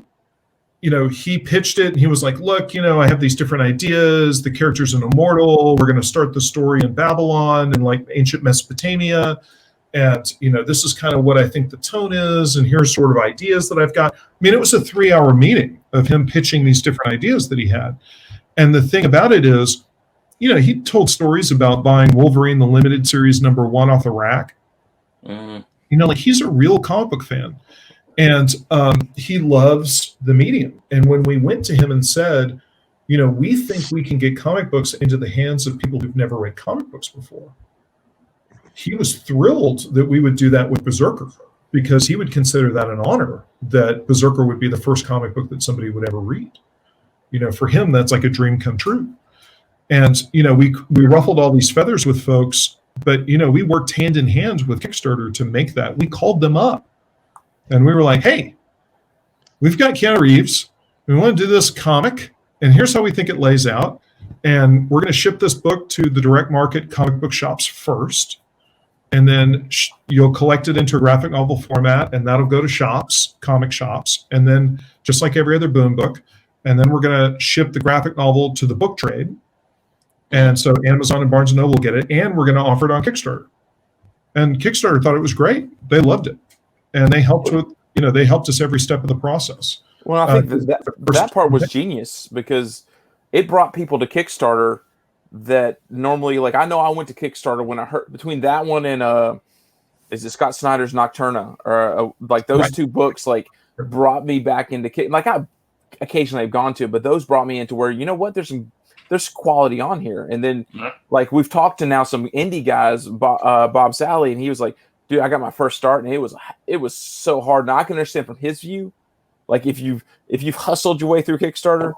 Speaker 2: he pitched it and he was like, look, I have these different ideas. The character's an immortal. We're going to start the story in Babylon and ancient Mesopotamia. And, this is kind of what I think the tone is. And here's sort of ideas that I've got. I mean, it was a 3-hour meeting of him pitching these different ideas that he had. And the thing about it is, he told stories about buying Wolverine, the limited series #1 off the rack. He's a real comic book fan. And he loves the medium. And when we went to him and said, we think we can get comic books into the hands of people who've never read comic books before, he was thrilled that we would do that with Berserker, because he would consider that an honor that Berserker would be the first comic book that somebody would ever read. For him, that's like a dream come true. And, we ruffled all these feathers with folks, but, we worked hand in hand with Kickstarter to make that. We called them up and we were like, hey, we've got Keanu Reeves. We want to do this comic and here's how we think it lays out. And we're going to ship this book to the direct market comic book shops first. And then you'll collect it into a graphic novel format, and that'll go to shops, comic shops, and then just like every other Boom book. And then we're going to ship the graphic novel to the book trade. And so Amazon and Barnes & Noble will get it, and we're going to offer it on Kickstarter. And Kickstarter thought it was great. They loved it. And they helped they helped us every step of the process.
Speaker 1: Well, I think that part was genius because it brought people to Kickstarter that normally, like, I know I went to Kickstarter when I heard between that one and is it Scott Snyder's Nocturna, or like those two books, like, brought me back into like I occasionally have gone to, but those brought me into where, you know what, there's quality on here. And then like we've talked to now some indie guys, Bob Sally, and he was like, dude, I got my first start, and it was so hard. Now I can understand from his view, like if you've hustled your way through Kickstarter,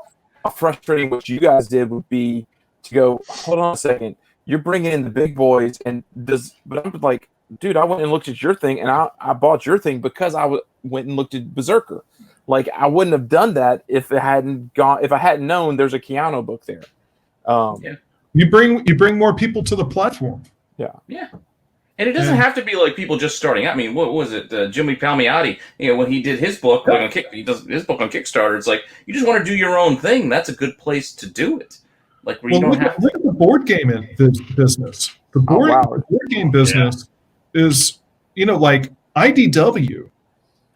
Speaker 1: how frustrating what you guys did would be to go, hold on a second, you're bringing in the big boys, but I'm like, dude, I went and looked at your thing, and I bought your thing because I went and looked at Berserker. Like, I wouldn't have done that if I hadn't known there's a Keanu book there.
Speaker 2: You bring more people to the platform.
Speaker 4: Yeah. And it doesn't have to be like people just starting out. I mean, what was it? Jimmy Palmiotti, when he did his book, he does his book on Kickstarter. It's like, you just want to do your own thing. That's a good place to do it. Like, where you don't have to.
Speaker 2: Look at the board game business. The board game business is, like IDW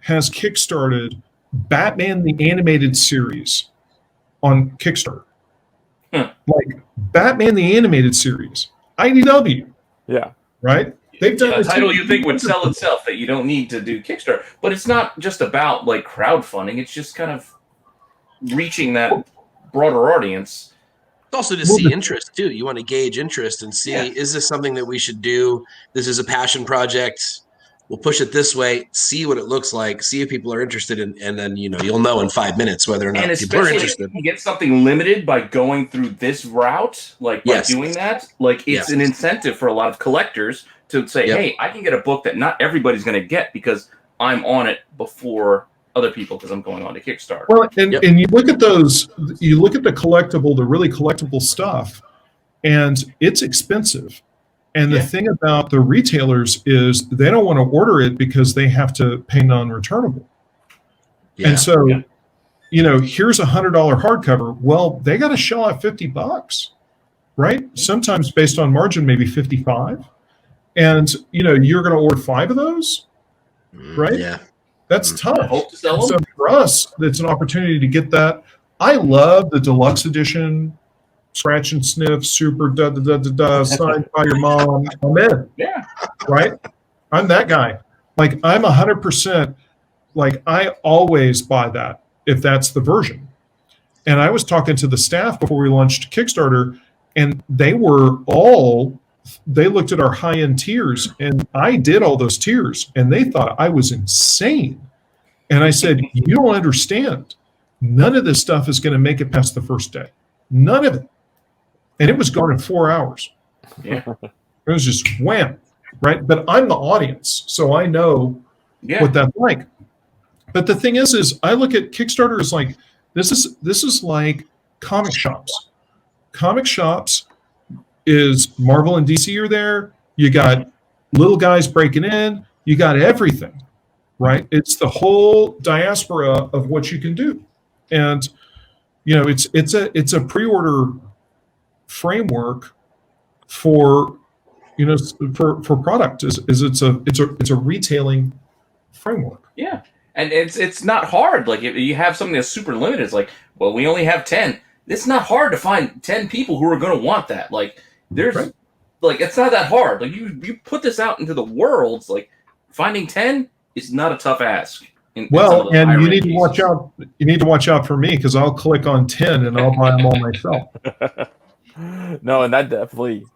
Speaker 2: has kickstarted Batman the Animated Series on Kickstarter. Like Batman the Animated Series, IDW.
Speaker 1: Yeah.
Speaker 2: Right? They've done
Speaker 4: a title you think would sell itself that you don't need to do Kickstarter. But it's not just about like crowdfunding. It's just kind of reaching that broader audience.
Speaker 3: Also to see interest too. You want to gauge interest and see, is this something that we should do? This is a passion project. We'll push it this way, see what it looks like, see if people are interested in, and then you'll know in 5 minutes whether or not people are interested.
Speaker 4: If you get something limited by going through this route, like by doing that, like it's an incentive for a lot of collectors to say, hey, I can get a book that not everybody's going to get because I'm on it before other people because I'm going on to Kickstarter.
Speaker 2: Well, and you look at the collectible, the really collectible stuff, and it's expensive. And the thing about the retailers is they don't want to order it because they have to pay non-returnable. Yeah. And so, here's $100 hardcover. Well, they got to shell out $50, right? Sometimes based on margin, maybe 55. And, you're going to order 5 of those, right? Yeah. That's tough.
Speaker 4: Hope to sell them.
Speaker 2: So for us, it's an opportunity to get that. I love the deluxe edition. Scratch and sniff, super signed by your mom. I'm in.
Speaker 4: Yeah.
Speaker 2: Right? I'm that guy. Like, I'm 100%, like, I always buy that if that's the version. And I was talking to the staff before we launched Kickstarter, and they looked at our high-end tiers, and I did all those tiers, and they thought I was insane. And I said, you don't understand. None of this stuff is going to make it past the first day. None of it. And it was gone in 4 hours.
Speaker 4: Yeah.
Speaker 2: It was just wham, right? But I'm the audience, so I know what that's like. But the thing is I look at Kickstarter as like, this is like comic shops. Comic shops is Marvel and DC are there. You got little guys breaking in. You got everything, right? It's the whole diaspora of what you can do. And, it's a pre-order framework for for product is it's a retailing framework.
Speaker 4: Yeah, and it's not hard. Like if you have something that's super limited, it's like, well, we only have 10. It's not hard to find 10 people who are going to want that. Like there's like it's not that hard. Like you put this out into the world. It's like finding 10 is not a tough ask.
Speaker 2: And you need to watch out. You need to watch out for me because I'll click on 10 and I'll buy them all myself.
Speaker 1: No, and that definitely,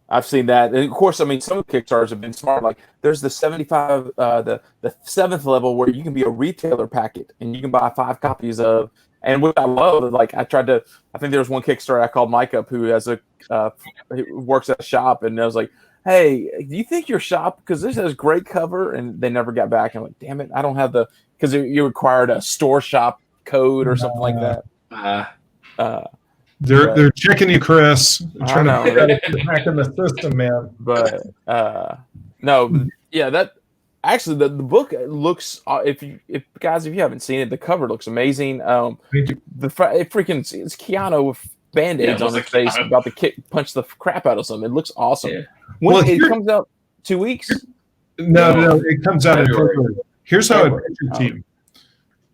Speaker 1: I've seen that. And of course, I mean, some Kickstarters have been smart. Like there's the 75, the 7th level where you can be a retailer packet and you can buy 5 copies of. And what I love, like I think there was one Kickstarter I called Mike up who has he works at a shop, and I was like, hey, do you think your shop, because this has great cover, and they never got back. I'm like, damn it, I don't have because you required a store shop code or something like that.
Speaker 2: They're checking you, Chris. They're trying
Speaker 1: know.
Speaker 2: to get you back in the system, man.
Speaker 1: But no, yeah, that actually the book looks. If you haven't seen it, the cover looks amazing.
Speaker 2: Thank you.
Speaker 1: It's Keanu with band-aids on his face about to punch the crap out of something. It looks awesome. Yeah. When it comes out 2 weeks?
Speaker 2: No, it comes out in February. Here's how I pitch it to you.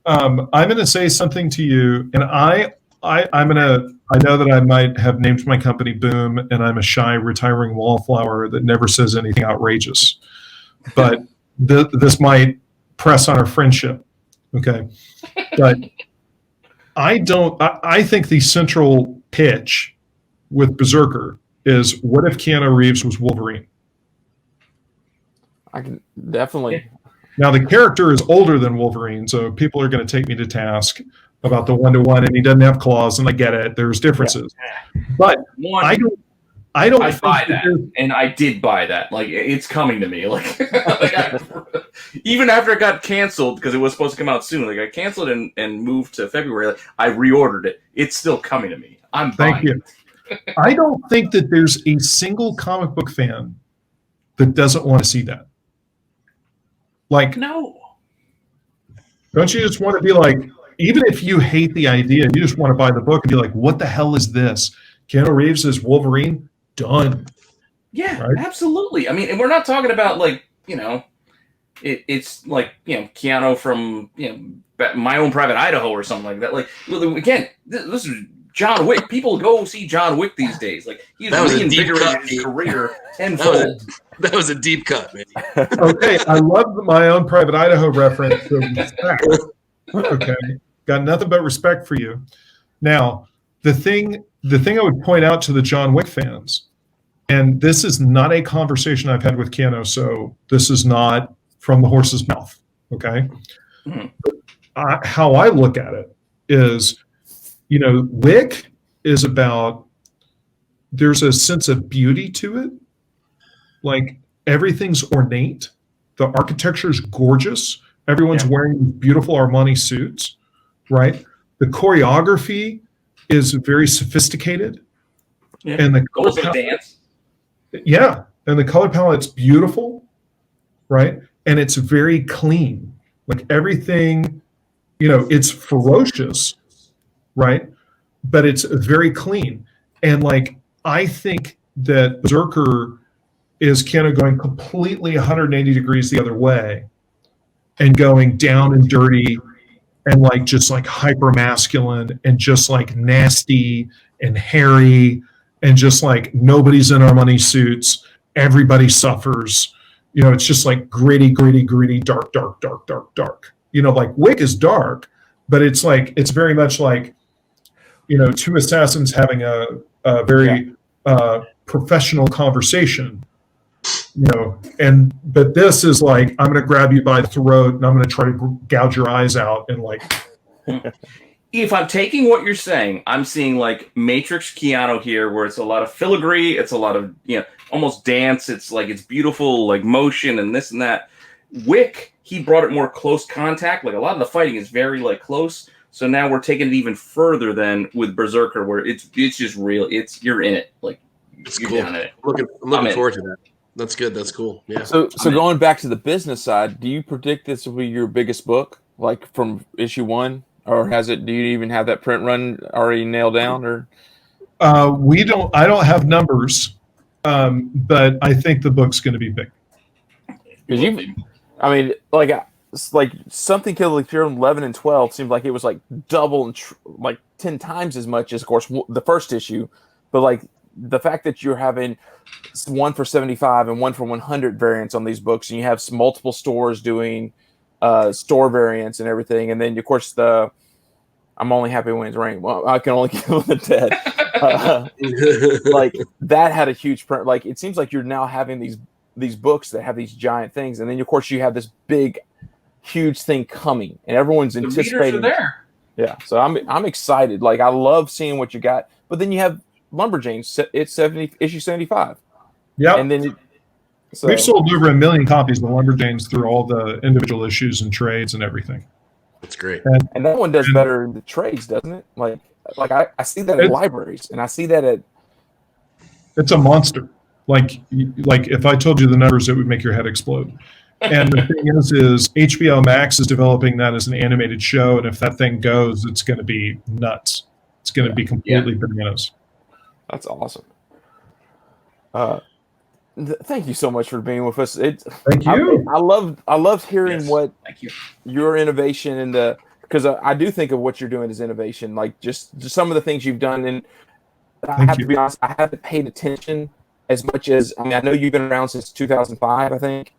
Speaker 2: I'm going to say something to you, and I know that I might have named my company Boom, and I'm a shy retiring wallflower that never says anything outrageous, but this might press on our friendship. Okay. But I think the central pitch with Berserker is, what if Keanu Reeves was Wolverine?
Speaker 1: I can definitely.
Speaker 2: Now, the character is older than Wolverine, so people are going to take me to task about the 1-to-1, and he doesn't have claws, and I get it. There's differences. Yeah. But I don't
Speaker 4: buy that, and I did buy that. Like, it's coming to me. Like even after it got canceled, because it was supposed to come out soon, like I canceled and moved to February. Like, I reordered it. It's still coming to me.
Speaker 2: Thank you. I don't think that there's a single comic book fan that doesn't want to see that. Like,
Speaker 4: no.
Speaker 2: Don't you just want to be like, even if you hate the idea, you just want to buy the book and be like, what the hell is this? Keanu Reeves is Wolverine? Done.
Speaker 4: Yeah, right? Absolutely. I mean, and we're not talking about, like, it's like, Keanu from, My Own Private Idaho or something like that. Like, again, this is John Wick. People go see John Wick these days. Like, he's reinvigorated his career tenfold.
Speaker 3: That was a deep cut, man.
Speaker 2: Okay, I love the My Own Private Idaho reference. So respect. Okay, got nothing but respect for you. Now, the thing I would point out to the John Wick fans, and this is not a conversation I've had with Keanu, so this is not from the horse's mouth. Okay, how I look at it is, Wick is about, there's a sense of beauty to it. Like, everything's ornate. The architecture is gorgeous. Everyone's wearing beautiful Armani suits, right? The choreography is very sophisticated.
Speaker 4: Yeah.
Speaker 2: And the
Speaker 4: dance.
Speaker 2: Yeah. And the color palette's beautiful, right? And it's very clean. Like, everything, it's ferocious, right? But it's very clean. And, like, I think that Berserker is Keanu going completely 180 degrees the other way and going down and dirty and, like, just like hyper masculine and just like nasty and hairy and just like nobody's in Armani suits. Everybody suffers. It's just like gritty, dark. Like, Wick is dark, but it's like, it's very much like, two assassins having a very professional conversation. But this is like, I'm going to grab you by the throat and I'm going to try to gouge your eyes out and, like.
Speaker 4: If I'm taking what you're saying, I'm seeing like Matrix Keanu here, where it's a lot of filigree, it's a lot of almost dance. It's like, it's beautiful, like motion and this and that. Wick, he brought it more close contact. Like, a lot of the fighting is very like close. So now we're taking it even further than with Berserker, where it's just real. You're in it. Like,
Speaker 3: it's
Speaker 4: you're
Speaker 3: cool.
Speaker 4: down in it.
Speaker 3: I'm looking forward to that. That's good. That's cool. Yeah.
Speaker 1: So going back to the business side, do you predict this will be your biggest book, like from issue 1, or do you even have that print run already nailed down? Or
Speaker 2: I don't have numbers, but I think the book's going to be big.
Speaker 1: It's like Something Killed the Cure 11 and 12 seemed like it was like double and like 10 times as much as, of course, the first issue, but like the fact that you're having one for 75 and one for 100 variants on these books, and you have multiple stores doing store variants and everything, and then of course I'm only happy when it's raining. Well, I can only kill the dead. Like, that had a huge print. Like, it seems like you're now having these books that have these giant things, and then of course you have this big, huge thing coming, and everyone's anticipating.
Speaker 4: The readers are there.
Speaker 1: Yeah, so I'm excited. Like, I love seeing what you got, but then you have Lumberjanes. It's issue 75.
Speaker 2: Yeah,
Speaker 1: and then
Speaker 2: we've sold over 1 million copies of the Lumberjanes through all the individual issues and trades and everything.
Speaker 3: That's great.
Speaker 1: And that one does better in the trades, doesn't it? Like, like I see that at libraries, and I see that at.
Speaker 2: It's a monster. Like if I told you the numbers, it would make your head explode. And the thing is HBO Max is developing that as an animated show, and if that thing goes, it's going to be nuts. It's going to be completely bananas.
Speaker 1: That's awesome. Thank you so much for being with us.
Speaker 2: Thank you.
Speaker 1: I loved hearing what
Speaker 4: Thank you.
Speaker 1: your innovation in the, because I do think of what you're doing as innovation, like just some of the things you've done. And I have to be honest, I haven't paid attention as much as, I mean, I know you've been around since 2005, I think.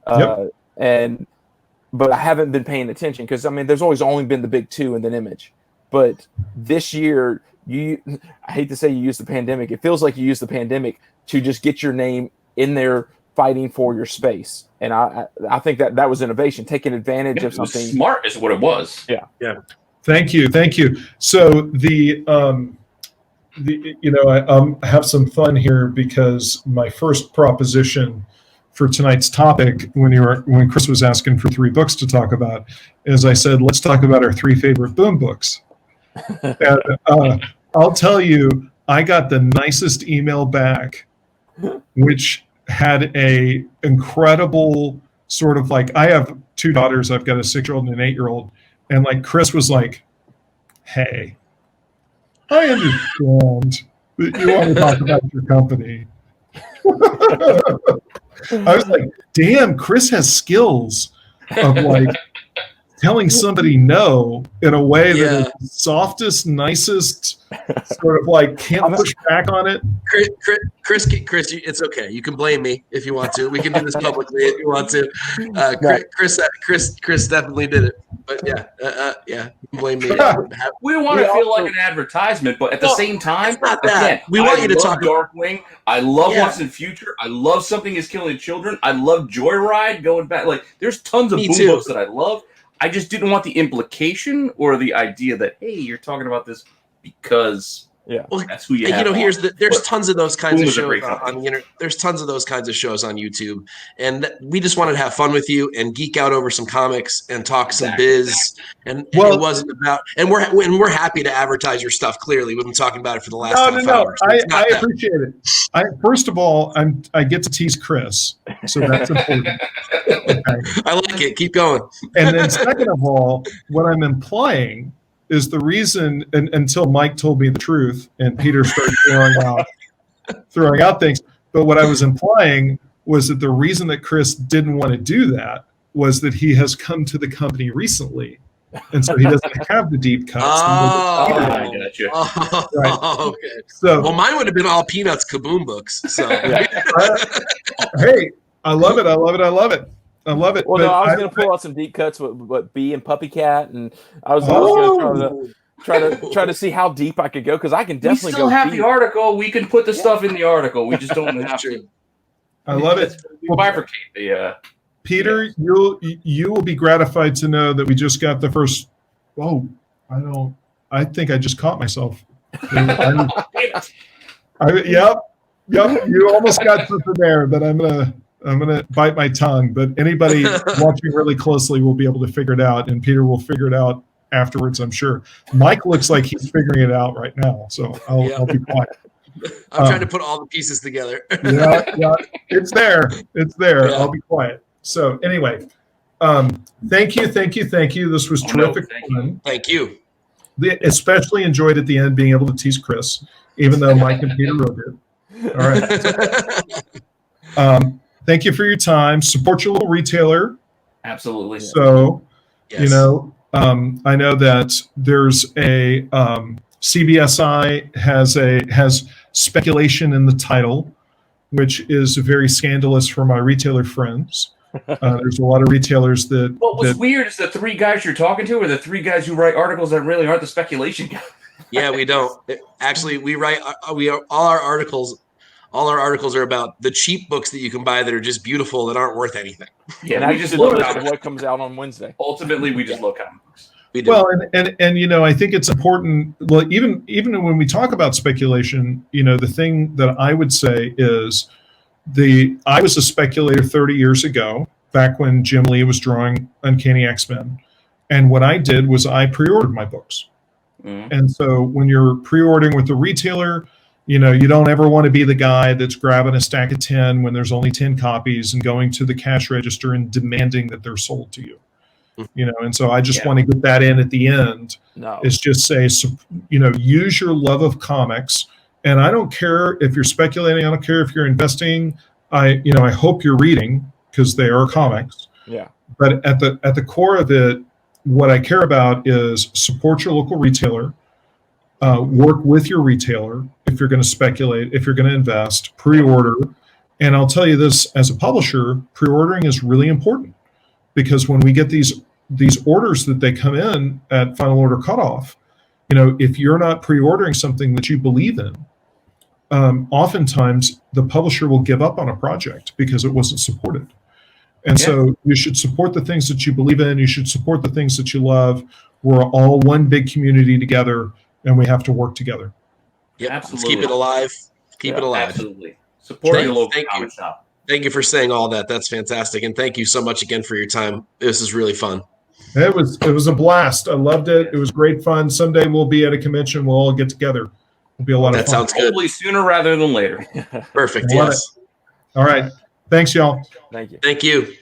Speaker 1: But I haven't been paying attention because, I mean, there's always only been the big two and then Image. But this year, I hate to say you used the pandemic. It feels like you used the pandemic to just get your name in there fighting for your space. And I think that was innovation, taking advantage of something.
Speaker 4: Smart is what it was.
Speaker 1: Yeah.
Speaker 2: Thank you. So I have some fun here because my first proposition for tonight's topic, when Chris was asking for 3 books to talk about, is I said, let's talk about our 3 favorite Boom books. And I'll tell you, I got the nicest email back, which had a incredible sort of like, I have 2 daughters. I've got a 6-year-old and an 8-year-old. And like Chris was like, hey, I understand that you want to talk about your company. I was like, damn, Chris has skills of like telling somebody no in a way that is the softest, nicest, sort of like can't push back on it.
Speaker 3: Chris, it's okay. You can blame me if you want to. We can do this publicly if you want to. Chris definitely did it. But you can blame me.
Speaker 4: We want to feel like an advertisement, but at the same time,
Speaker 3: it's not that.
Speaker 4: Again,
Speaker 3: we want you to talk
Speaker 4: Darkwing. I love What's in Future. I love Something Is Killing Children. I love Joyride. Going back, like there's tons of boom books that I love. I just didn't want the implication or the idea that, hey, you're talking about this because that's who you have.
Speaker 3: There's tons of those kinds of shows on the internet. There's tons of those kinds of shows on YouTube, and we just wanted to have fun with you and geek out over some comics and talk some biz. And it wasn't about. And we're happy to advertise your stuff. Clearly, we've been talking about it for the last half hour. So
Speaker 2: I appreciate it. First of all, I get to tease Chris, so that's important. Okay.
Speaker 3: I like it. Keep going.
Speaker 2: And then second of all, what I'm implying is the reason, until Mike told me the truth and Peter started throwing out things, but what I was implying was that the reason that Chris didn't want to do that was that he has come to the company recently. And so he doesn't have the deep cuts.
Speaker 4: I got you.
Speaker 3: Okay. So, well, mine would have been all Peanuts Kaboom books. So,
Speaker 2: hey, I love it. I love it.
Speaker 1: Well, no, I was going to pull out some deep cuts with Bee and Puppy Cat, and I was going to try to see how deep I could go because I can definitely go.
Speaker 4: We still have
Speaker 1: deep.
Speaker 4: the article. We can put the stuff in the article. We just don't have to.
Speaker 2: I love it.
Speaker 4: Bifurcate the.
Speaker 2: Peter, you will be gratified to know that we just got the first. Oh, I think I just caught myself. Yep. You almost got something there, but I'm gonna bite my tongue. But anybody watching really closely will be able to figure it out, and Peter will figure it out afterwards, I'm sure. Mike looks like he's figuring it out right now, so I'll be quiet.
Speaker 3: I'm trying to put all the pieces together.
Speaker 2: yeah, it's there. Yeah. I'll be quiet. So anyway, thank you. This was terrific fun.
Speaker 3: Thank you.
Speaker 2: Especially enjoyed at the end being able to tease Chris, even though Mike and Peter wrote it. All right. Thank you for your time. Support your local retailer.
Speaker 4: Absolutely.
Speaker 2: So, I know that there's a CBSI has speculation in the title, which is very scandalous for my retailer friends. There's a lot of retailers that.
Speaker 4: What's weird is the 3 guys you're talking to are the 3 guys who write articles that really aren't the speculation guys.
Speaker 3: Yeah, we don't. Actually, we write. All our articles are about the cheap books that you can buy that are just beautiful that aren't worth anything.
Speaker 1: Yeah, and I just look at what comes out on Wednesday.
Speaker 4: Ultimately, we just look at books.
Speaker 2: Well, and I think it's important. Well, even when we talk about speculation, the thing that I would say is I was a speculator 30 years ago, back when Jim Lee was drawing Uncanny X-Men, and what I did was I pre-ordered my books, And so when you're pre-ordering with the retailer, you don't ever want to be the guy that's grabbing a stack of 10 when there's only 10 copies and going to the cash register and demanding that they're sold to you. And so I just want to get that in at the end.
Speaker 1: No.
Speaker 2: Is just say, use your love of comics. And I don't care if you're speculating. I don't care if you're investing. I hope you're reading, because they are comics.
Speaker 1: Yeah.
Speaker 2: But at the core of it, what I care about is support your local retailer, work with your retailer if you're going to speculate, if you're going to invest, pre-order. And I'll tell you this, as a publisher, pre-ordering is really important, because when we get these orders that they come in at final order cutoff, if you're not pre-ordering something that you believe in, oftentimes the publisher will give up on a project because it wasn't supported. And so you should support the things that you believe in. You should support the things that you love. We're all one big community together, and we have to work together.
Speaker 3: Yeah,
Speaker 4: absolutely.
Speaker 3: Let's keep it alive. Keep it alive.
Speaker 4: Absolutely. Support your local comic shop.
Speaker 3: Thank you for saying all that. That's fantastic. And thank you so much again for your time. This is really fun.
Speaker 2: It was a blast. I loved it. It was great fun. Someday we'll be at a convention. We'll all get together. It'll be a lot of fun.
Speaker 3: That sounds good.
Speaker 4: Hopefully sooner rather than later.
Speaker 3: Perfect. Yes.
Speaker 2: All right. Thanks, y'all.
Speaker 1: Thank you.
Speaker 3: Thank you.